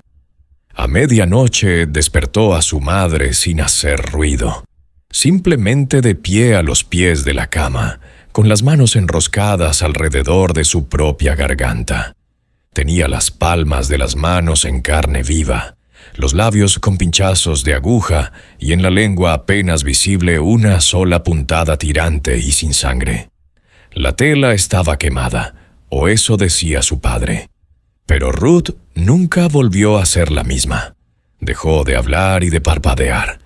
A medianoche despertó a su madre sin hacer ruido, simplemente de pie a los pies de la cama, con las manos enroscadas alrededor de su propia garganta. Tenía las palmas de las manos en carne viva, los labios con pinchazos de aguja y en la lengua apenas visible una sola puntada tirante y sin sangre. La tela estaba quemada, o eso decía su padre. Pero Ruth nunca volvió a ser la misma. Dejó de hablar y de parpadear.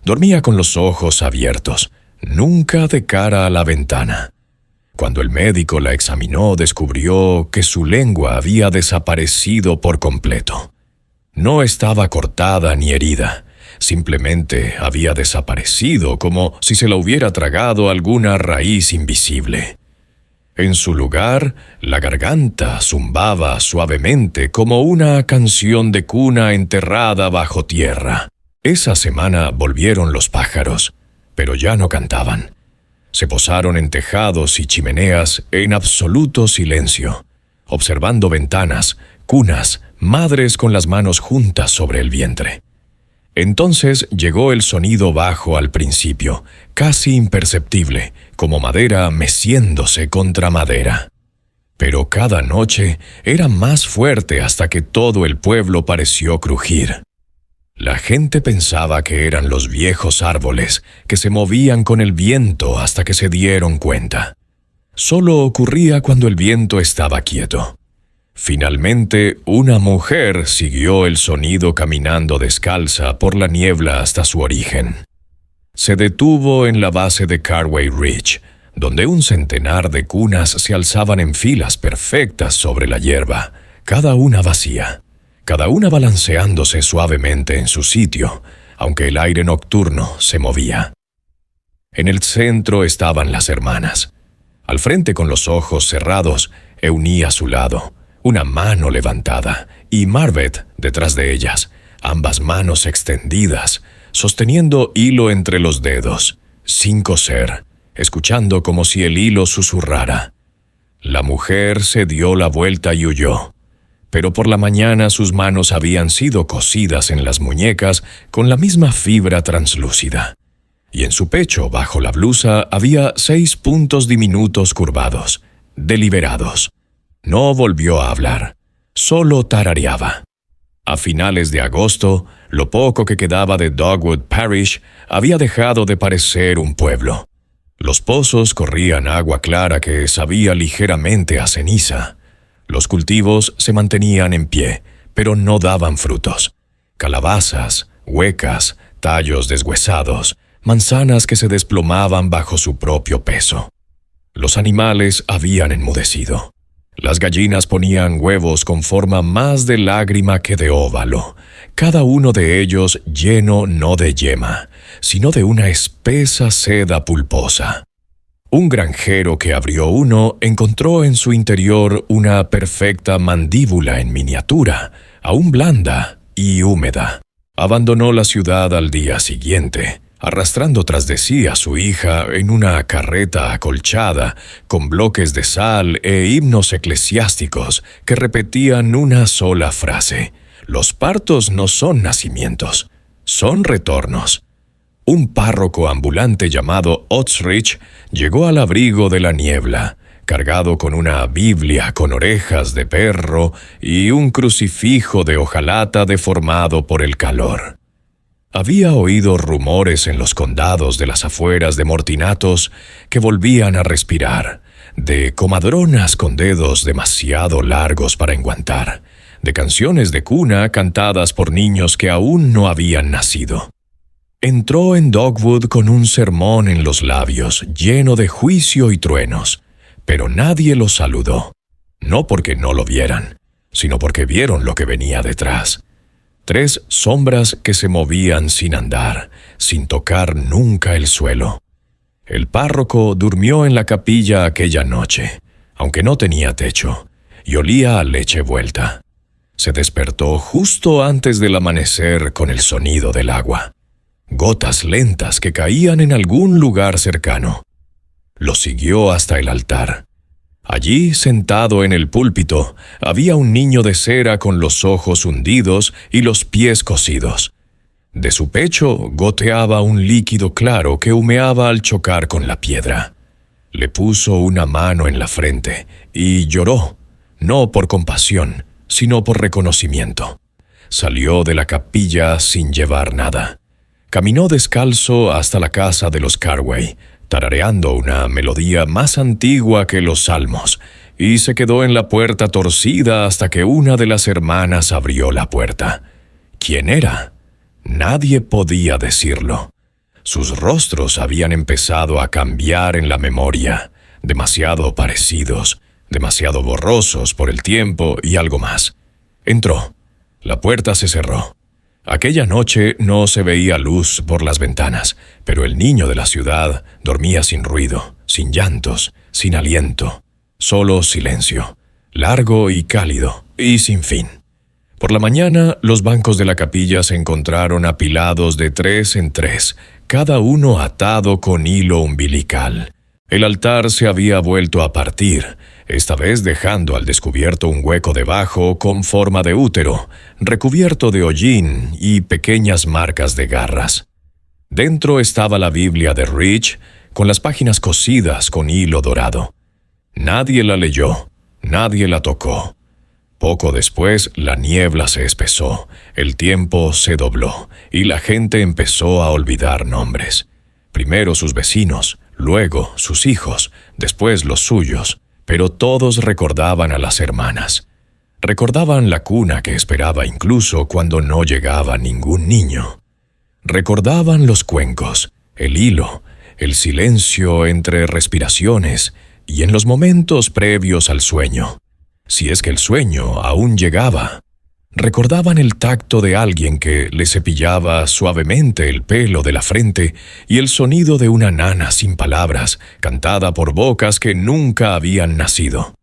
Dormía con los ojos abiertos, nunca de cara a la ventana. Cuando el médico la examinó, descubrió que su lengua había desaparecido por completo. No estaba cortada ni herida, simplemente había desaparecido como si se la hubiera tragado alguna raíz invisible. En su lugar, la garganta zumbaba suavemente como una canción de cuna enterrada bajo tierra. Esa semana volvieron los pájaros, pero ya no cantaban. Se posaron en tejados y chimeneas en absoluto silencio, observando ventanas, cunas, madres con las manos juntas sobre el vientre. Entonces llegó el sonido bajo al principio, casi imperceptible, como madera meciéndose contra madera. Pero cada noche era más fuerte hasta que todo el pueblo pareció crujir. La gente pensaba que eran los viejos árboles que se movían con el viento hasta que se dieron cuenta. Solo ocurría cuando el viento estaba quieto. Finalmente, una mujer siguió el sonido caminando descalza por la niebla hasta su origen. Se detuvo en la base de Carway Ridge, donde un centenar de cunas se alzaban en filas perfectas sobre la hierba, cada una vacía, cada una balanceándose suavemente en su sitio, aunque el aire nocturno se movía. En el centro estaban las hermanas. Al frente, con los ojos cerrados, Eunice a su lado, una mano levantada, y Marvet detrás de ellas, ambas manos extendidas, sosteniendo hilo entre los dedos, sin coser, escuchando como si el hilo susurrara. La mujer se dio la vuelta y huyó, pero por la mañana sus manos habían sido cosidas en las muñecas con la misma fibra translúcida, y en su pecho, bajo la blusa, había 6 puntos diminutos curvados, deliberados. No volvió a hablar, solo tarareaba. A finales de agosto, lo poco que quedaba de Dogwood Parish había dejado de parecer un pueblo. Los pozos corrían agua clara que sabía ligeramente a ceniza. Los cultivos se mantenían en pie, pero no daban frutos. Calabazas, huecas, tallos deshuesados, manzanas que se desplomaban bajo su propio peso. Los animales habían enmudecido. Las gallinas ponían huevos con forma más de lágrima que de óvalo, cada uno de ellos lleno no de yema, sino de una espesa seda pulposa. Un granjero que abrió uno encontró en su interior una perfecta mandíbula en miniatura, aún blanda y húmeda. Abandonó la ciudad al día siguiente, arrastrando tras de sí a su hija en una carreta acolchada con bloques de sal e himnos eclesiásticos que repetían una sola frase: los partos no son nacimientos, son retornos. Un párroco ambulante llamado Otzrich llegó al abrigo de la niebla, cargado con una Biblia con orejas de perro y un crucifijo de hojalata deformado por el calor. Había oído rumores en los condados de las afueras de Mortinatos que volvían a respirar, de comadronas con dedos demasiado largos para enguantar, de canciones de cuna cantadas por niños que aún no habían nacido. Entró en Dogwood con un sermón en los labios, lleno de juicio y truenos, pero nadie lo saludó, no porque no lo vieran, sino porque vieron lo que venía detrás. 3 sombras que se movían sin andar, sin tocar nunca el suelo. El párroco durmió en la capilla aquella noche, aunque no tenía techo, y olía a leche vuelta. Se despertó justo antes del amanecer con el sonido del agua, gotas lentas que caían en algún lugar cercano. Lo siguió hasta el altar. Allí, sentado en el púlpito, había un niño de cera con los ojos hundidos y los pies cosidos. De su pecho goteaba un líquido claro que humeaba al chocar con la piedra. Le puso una mano en la frente y lloró, no por compasión, sino por reconocimiento. Salió de la capilla sin llevar nada. Caminó descalzo hasta la casa de los Carway, tarareando una melodía más antigua que los salmos, y se quedó en la puerta torcida hasta que una de las hermanas abrió la puerta. ¿Quién era? Nadie podía decirlo. Sus rostros habían empezado a cambiar en la memoria, demasiado parecidos, demasiado borrosos por el tiempo y algo más. Entró. La puerta se cerró. Aquella noche no se veía luz por las ventanas, pero el niño de la ciudad dormía sin ruido, sin llantos, sin aliento, solo silencio, largo y cálido, y sin fin. Por la mañana, los bancos de la capilla se encontraron apilados de 3 en 3, cada uno atado con hilo umbilical. El altar se había vuelto a partir, esta vez dejando al descubierto un hueco debajo con forma de útero, recubierto de hollín y pequeñas marcas de garras. Dentro estaba la Biblia de Rich, con las páginas cosidas con hilo dorado. Nadie la leyó, Nadie la tocó. Poco después, la niebla se espesó, el tiempo se dobló, y la gente empezó a olvidar nombres. Primero sus vecinos, luego sus hijos, después los suyos, pero todos recordaban a las hermanas. Recordaban la cuna que esperaba incluso cuando no llegaba ningún niño. Recordaban los cuencos, el hilo, el silencio entre respiraciones y en los momentos previos al sueño. Si es que el sueño aún llegaba. Recordaban el tacto de alguien que le cepillaba suavemente el pelo de la frente y el sonido de una nana sin palabras, cantada por bocas que nunca habían nacido.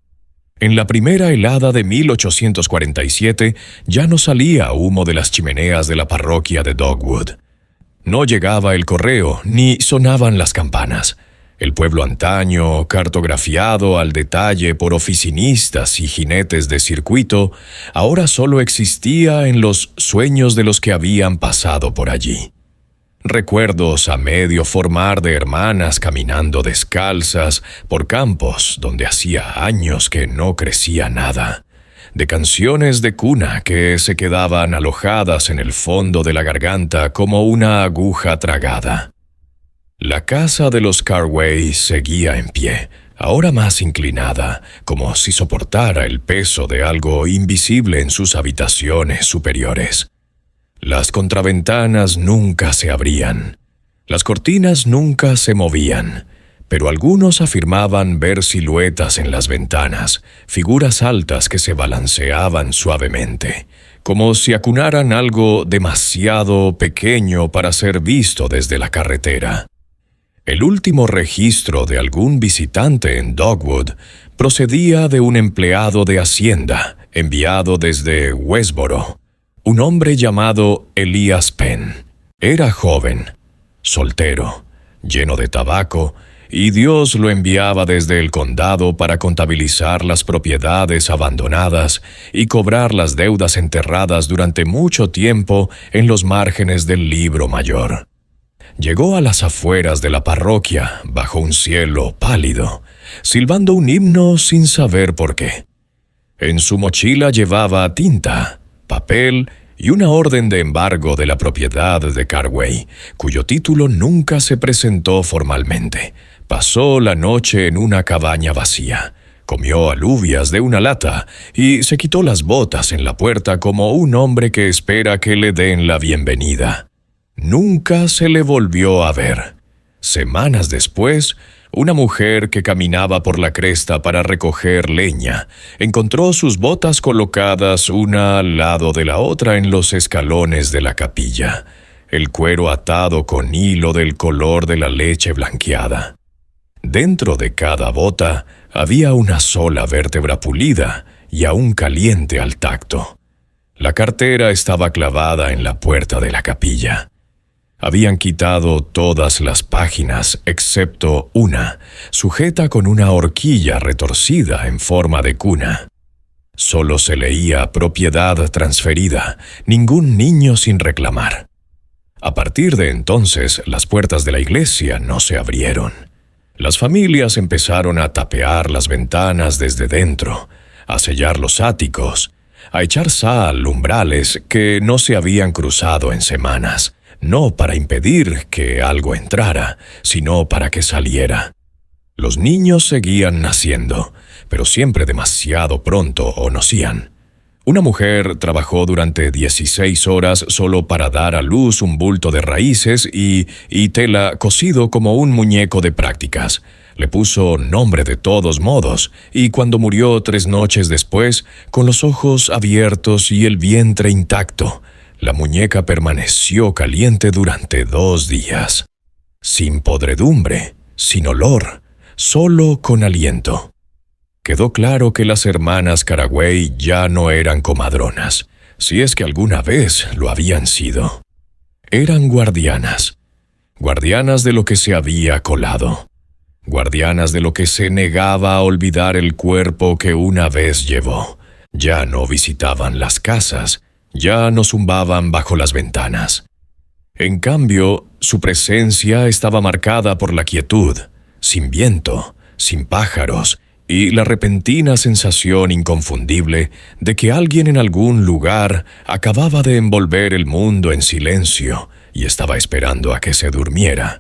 En la primera helada de 1847 ya no salía humo de las chimeneas de la parroquia de Dogwood. No llegaba el correo ni sonaban las campanas. El pueblo antaño, cartografiado al detalle por oficinistas y jinetes de circuito, ahora solo existía en los sueños de los que habían pasado por allí. Recuerdos a medio formar de hermanas caminando descalzas por campos donde hacía años que no crecía nada. De canciones de cuna que se quedaban alojadas en el fondo de la garganta como una aguja tragada. La casa de los Carway seguía en pie, ahora más inclinada, como si soportara el peso de algo invisible en sus habitaciones superiores. Las contraventanas nunca se abrían, las cortinas nunca se movían, pero algunos afirmaban ver siluetas en las ventanas, figuras altas que se balanceaban suavemente, como si acunaran algo demasiado pequeño para ser visto desde la carretera. El último registro de algún visitante en Dogwood procedía de un empleado de Hacienda enviado desde Westboro, un hombre llamado Elias Penn. Era joven, soltero, lleno de tabaco, y Dios lo enviaba desde el condado para contabilizar las propiedades abandonadas y cobrar las deudas enterradas durante mucho tiempo en los márgenes del libro mayor. Llegó a las afueras de la parroquia bajo un cielo pálido, silbando un himno sin saber por qué. En su mochila llevaba tinta, papel y una orden de embargo de la propiedad de Carway, cuyo título nunca se presentó formalmente. Pasó la noche en una cabaña vacía, comió alubias de una lata y se quitó las botas en la puerta como un hombre que espera que le den la bienvenida. Nunca se le volvió a ver. Semanas después, una mujer que caminaba por la cresta para recoger leña encontró sus botas colocadas una al lado de la otra en los escalones de la capilla, el cuero atado con hilo del color de la leche blanqueada. Dentro de cada bota había una sola vértebra pulida y aún caliente al tacto. La cartera estaba clavada en la puerta de la capilla. Habían quitado todas las páginas excepto una, sujeta con una horquilla retorcida en forma de cuna. Solo se leía propiedad transferida, ningún niño sin reclamar. A partir de entonces, las puertas de la iglesia no se abrieron. Las familias empezaron a tapear las ventanas desde dentro, a sellar los áticos, a echar sal umbrales que no se habían cruzado en semanas, no para impedir que algo entrara, sino para que saliera. Los niños seguían naciendo, pero siempre demasiado pronto o nacían. Una mujer trabajó durante 16 horas solo para dar a luz un bulto de raíces y tela cosido como un muñeco de prácticas. Le puso nombre de todos modos, y cuando murió 3 noches después, con los ojos abiertos y el vientre intacto, la muñeca permaneció caliente durante 2 días. Sin podredumbre, sin olor, solo con aliento. Quedó claro que las hermanas Carway ya no eran comadronas, si es que alguna vez lo habían sido. Eran guardianas. Guardianas de lo que se había colado. Guardianas de lo que se negaba a olvidar el cuerpo que una vez llevó. Ya no visitaban las casas, ya no zumbaban bajo las ventanas. En cambio, su presencia estaba marcada por la quietud, sin viento, sin pájaros y la repentina sensación inconfundible de que alguien en algún lugar acababa de envolver el mundo en silencio y estaba esperando a que se durmiera.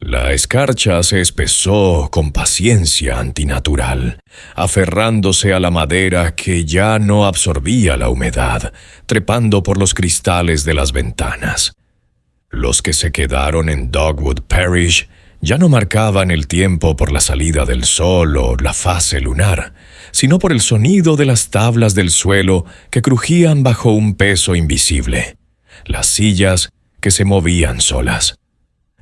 La escarcha se espesó con paciencia antinatural, aferrándose a la madera que ya no absorbía la humedad, trepando por los cristales de las ventanas. Los que se quedaron en Dogwood Parish ya no marcaban el tiempo por la salida del sol o la fase lunar, sino por el sonido de las tablas del suelo que crujían bajo un peso invisible, las sillas que se movían solas,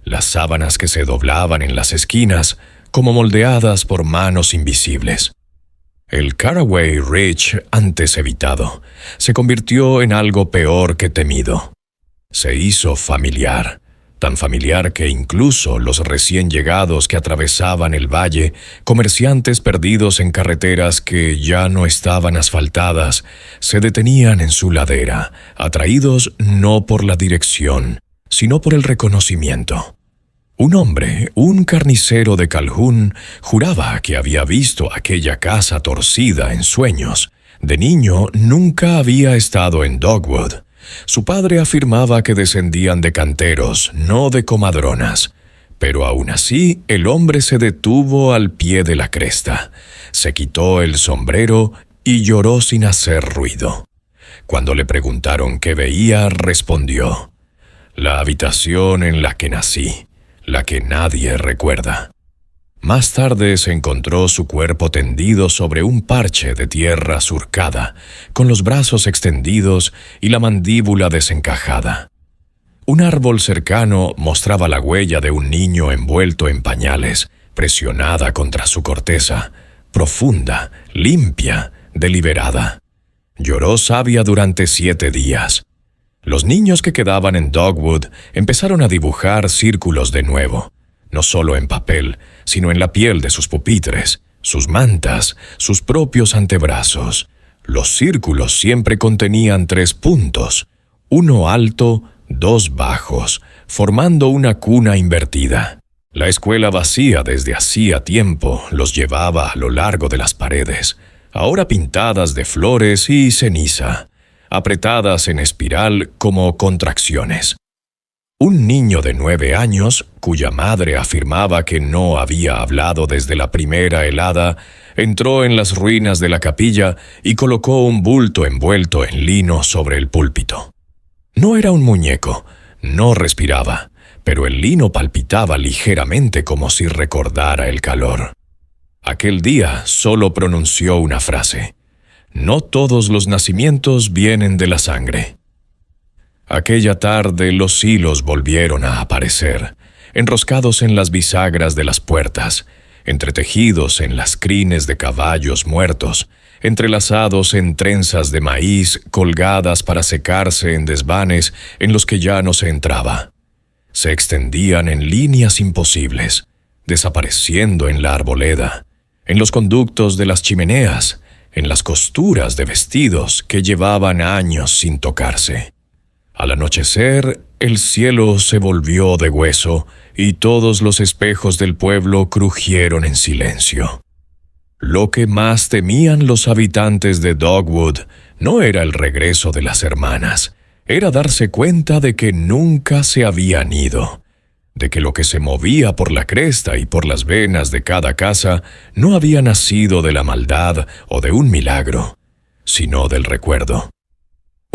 las sábanas que se doblaban en las esquinas como moldeadas por manos invisibles. El Caraway Ridge, antes evitado, se convirtió en algo peor que temido. Se hizo familiar, tan familiar que incluso los recién llegados que atravesaban el valle, comerciantes perdidos en carreteras que ya no estaban asfaltadas, se detenían en su ladera, atraídos no por la dirección, sino por el reconocimiento. Un hombre, un carnicero de Calhoun, juraba que había visto aquella casa torcida en sueños. De niño nunca había estado en Dogwood. Su padre afirmaba que descendían de canteros, no de comadronas. Pero aún así, el hombre se detuvo al pie de la cresta, se quitó el sombrero y lloró sin hacer ruido. Cuando le preguntaron qué veía, respondió: «La habitación en la que nací, la que nadie recuerda». Más tarde se encontró su cuerpo tendido sobre un parche de tierra surcada, con los brazos extendidos y la mandíbula desencajada. Un árbol cercano mostraba la huella de un niño envuelto en pañales, presionada contra su corteza, profunda, limpia, deliberada. Lloró savia durante 7 días. Los niños que quedaban en Dogwood empezaron a dibujar círculos de nuevo, no solo en papel, sino en la piel de sus pupitres, sus mantas, sus propios antebrazos. Los círculos siempre contenían 3 puntos, uno alto, 2 bajos, formando una cuna invertida. La escuela vacía desde hacía tiempo los llevaba a lo largo de las paredes, ahora pintadas de flores y ceniza, apretadas en espiral como contracciones. Un niño de 9 años, cuya madre afirmaba que no había hablado desde la primera helada, entró en las ruinas de la capilla y colocó un bulto envuelto en lino sobre el púlpito. No era un muñeco, no respiraba, pero el lino palpitaba ligeramente como si recordara el calor. Aquel día solo pronunció una frase: «No todos los nacimientos vienen de la sangre». Aquella tarde los hilos volvieron a aparecer, enroscados en las bisagras de las puertas, entretejidos en las crines de caballos muertos, entrelazados en trenzas de maíz colgadas para secarse en desvanes en los que ya no se entraba. Se extendían en líneas imposibles, desapareciendo en la arboleda, en los conductos de las chimeneas, en las costuras de vestidos que llevaban años sin tocarse. Al anochecer, el cielo se volvió de hueso y todos los espejos del pueblo crujieron en silencio. Lo que más temían los habitantes de Dogwood no era el regreso de las hermanas, era darse cuenta de que nunca se habían ido, de que lo que se movía por la cresta y por las venas de cada casa no había nacido de la maldad o de un milagro, sino del recuerdo.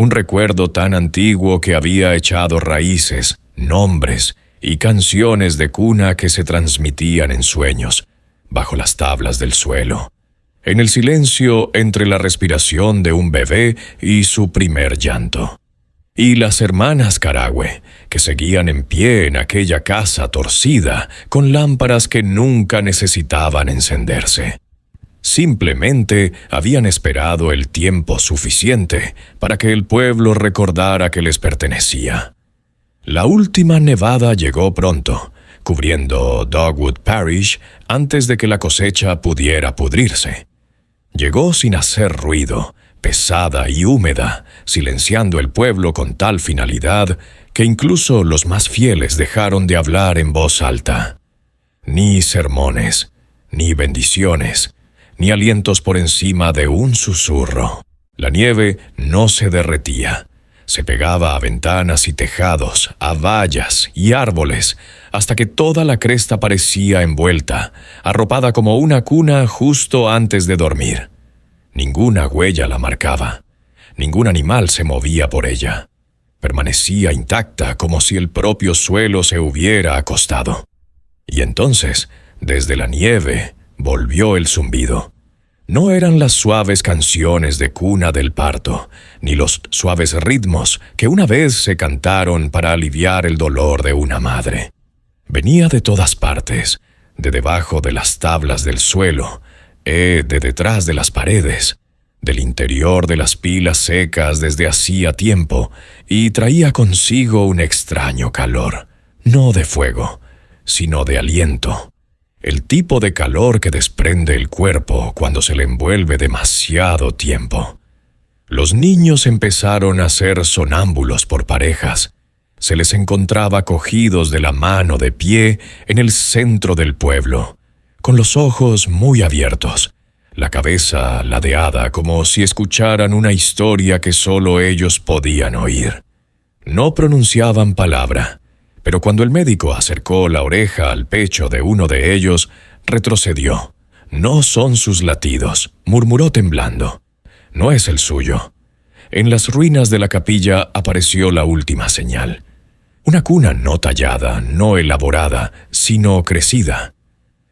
Un recuerdo tan antiguo que había echado raíces, nombres y canciones de cuna que se transmitían en sueños, bajo las tablas del suelo, en el silencio entre la respiración de un bebé y su primer llanto. Y las hermanas Caraway, que seguían en pie en aquella casa torcida, con lámparas que nunca necesitaban encenderse. Simplemente habían esperado el tiempo suficiente para que el pueblo recordara que les pertenecía. La última nevada llegó pronto, cubriendo Dogwood Parish antes de que la cosecha pudiera pudrirse. Llegó sin hacer ruido, pesada y húmeda, silenciando el pueblo con tal finalidad que incluso los más fieles dejaron de hablar en voz alta. Ni sermones, ni bendiciones, ni alientos por encima de un susurro. La nieve no se derretía. Se pegaba a ventanas y tejados, a vallas y árboles, hasta que toda la cresta parecía envuelta, arropada como una cuna justo antes de dormir. Ninguna huella la marcaba. Ningún animal se movía por ella. Permanecía intacta como si el propio suelo se hubiera acostado. Y entonces, desde la nieve, volvió el zumbido. No eran las suaves canciones de cuna del parto, ni los suaves ritmos que una vez se cantaron para aliviar el dolor de una madre. Venía de todas partes, de debajo de las tablas del suelo, de detrás de las paredes, del interior de las pilas secas desde hacía tiempo, y traía consigo un extraño calor, no de fuego, sino de aliento. El tipo de calor que desprende el cuerpo cuando se le envuelve demasiado tiempo. Los niños empezaron a ser sonámbulos por parejas. Se les encontraba cogidos de la mano de pie en el centro del pueblo, con los ojos muy abiertos, la cabeza ladeada como si escucharan una historia que solo ellos podían oír. No pronunciaban palabra, pero cuando el médico acercó la oreja al pecho de uno de ellos, retrocedió. «No son sus latidos», murmuró temblando. «No es el suyo». En las ruinas de la capilla apareció la última señal. Una cuna no tallada, no elaborada, sino crecida.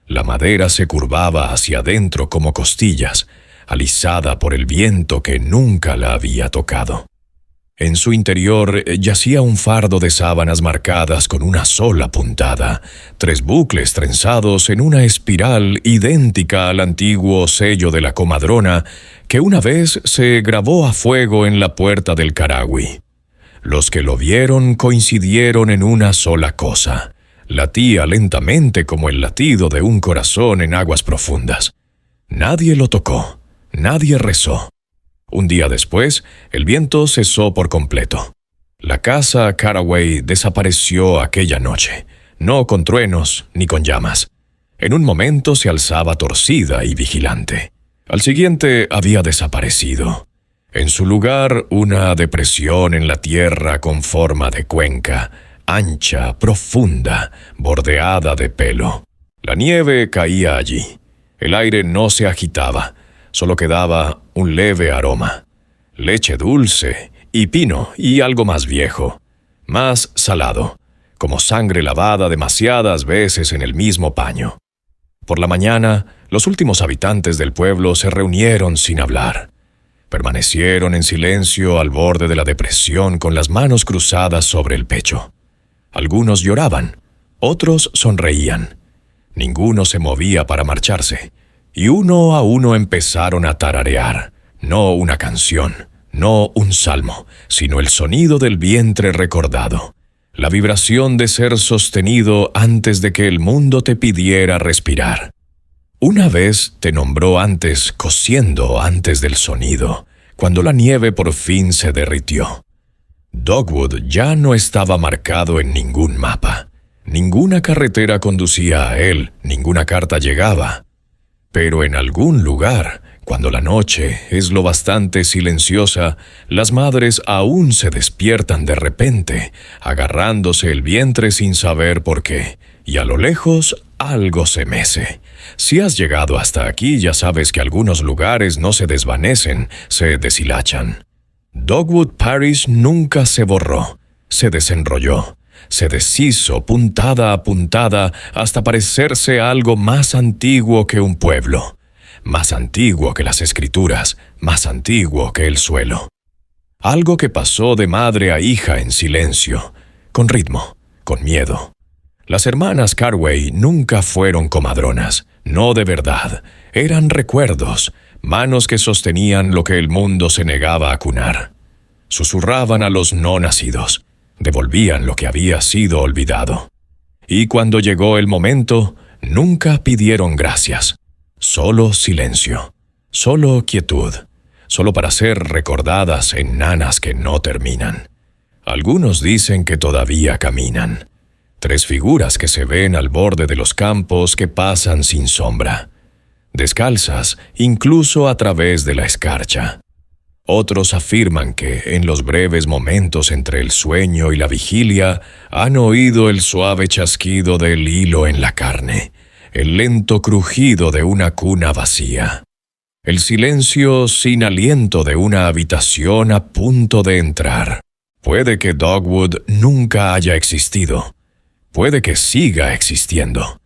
La madera se curvaba hacia adentro como costillas, alisada por el viento que nunca la había tocado. En su interior yacía un fardo de sábanas marcadas con una sola puntada, 3 bucles trenzados en una espiral idéntica al antiguo sello de la comadrona que una vez se grabó a fuego en la puerta del Caragüí. Los que lo vieron coincidieron en una sola cosa: latía lentamente como el latido de un corazón en aguas profundas. Nadie lo tocó, nadie rezó. Un día después, el viento cesó por completo. La casa Carraway desapareció aquella noche, no con truenos ni con llamas. En un momento se alzaba torcida y vigilante. Al siguiente había desaparecido. En su lugar, una depresión en la tierra con forma de cuenca, ancha, profunda, bordeada de pelo. La nieve caía allí. El aire no se agitaba. Solo quedaba un leve aroma. Leche dulce, y pino, y algo más viejo. Más salado, como sangre lavada demasiadas veces en el mismo paño. Por la mañana, los últimos habitantes del pueblo se reunieron sin hablar. Permanecieron en silencio al borde de la depresión con las manos cruzadas sobre el pecho. Algunos lloraban, otros sonreían. Ninguno se movía para marcharse. Y uno a uno empezaron a tararear, no una canción, no un salmo, sino el sonido del vientre recordado, la vibración de ser sostenido antes de que el mundo te pidiera respirar. Una vez te nombró antes, cosiendo antes del sonido, cuando la nieve por fin se derritió. Dogwood ya no estaba marcado en ningún mapa. Ninguna carretera conducía a él, ninguna carta llegaba. Pero en algún lugar, cuando la noche es lo bastante silenciosa, las madres aún se despiertan de repente, agarrándose el vientre sin saber por qué, y a lo lejos algo se mece. Si has llegado hasta aquí, ya sabes que algunos lugares no se desvanecen, se deshilachan. Dogwood Parish nunca se borró, se desenrolló. Se deshizo puntada a puntada hasta parecerse algo más antiguo que un pueblo, más antiguo que las escrituras, más antiguo que el suelo. Algo que pasó de madre a hija en silencio, con ritmo, con miedo. Las hermanas Carraway nunca fueron comadronas, no de verdad, eran recuerdos, manos que sostenían lo que el mundo se negaba a cunar. Susurraban a los no nacidos. Devolvían lo que había sido olvidado. Y cuando llegó el momento, nunca pidieron gracias. Solo silencio, solo quietud, solo para ser recordadas en nanas que no terminan. Algunos dicen que todavía caminan. 3 figuras que se ven al borde de los campos que pasan sin sombra. descalzas, incluso a través de la escarcha. Otros afirman que, en los breves momentos entre el sueño y la vigilia, han oído el suave chasquido del hilo en la carne, el lento crujido de una cuna vacía, el silencio sin aliento de una habitación a punto de entrar. Puede que Dogwood nunca haya existido. Puede que siga existiendo.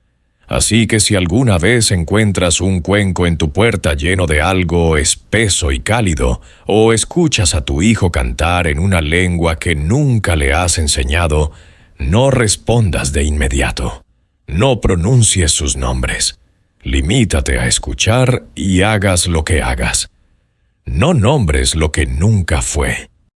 Así que si alguna vez encuentras un cuenco en tu puerta lleno de algo espeso y cálido, o escuchas a tu hijo cantar en una lengua que nunca le has enseñado, no respondas de inmediato. No pronuncies sus nombres. Limítate a escuchar y hagas lo que hagas. No nombres lo que nunca fue.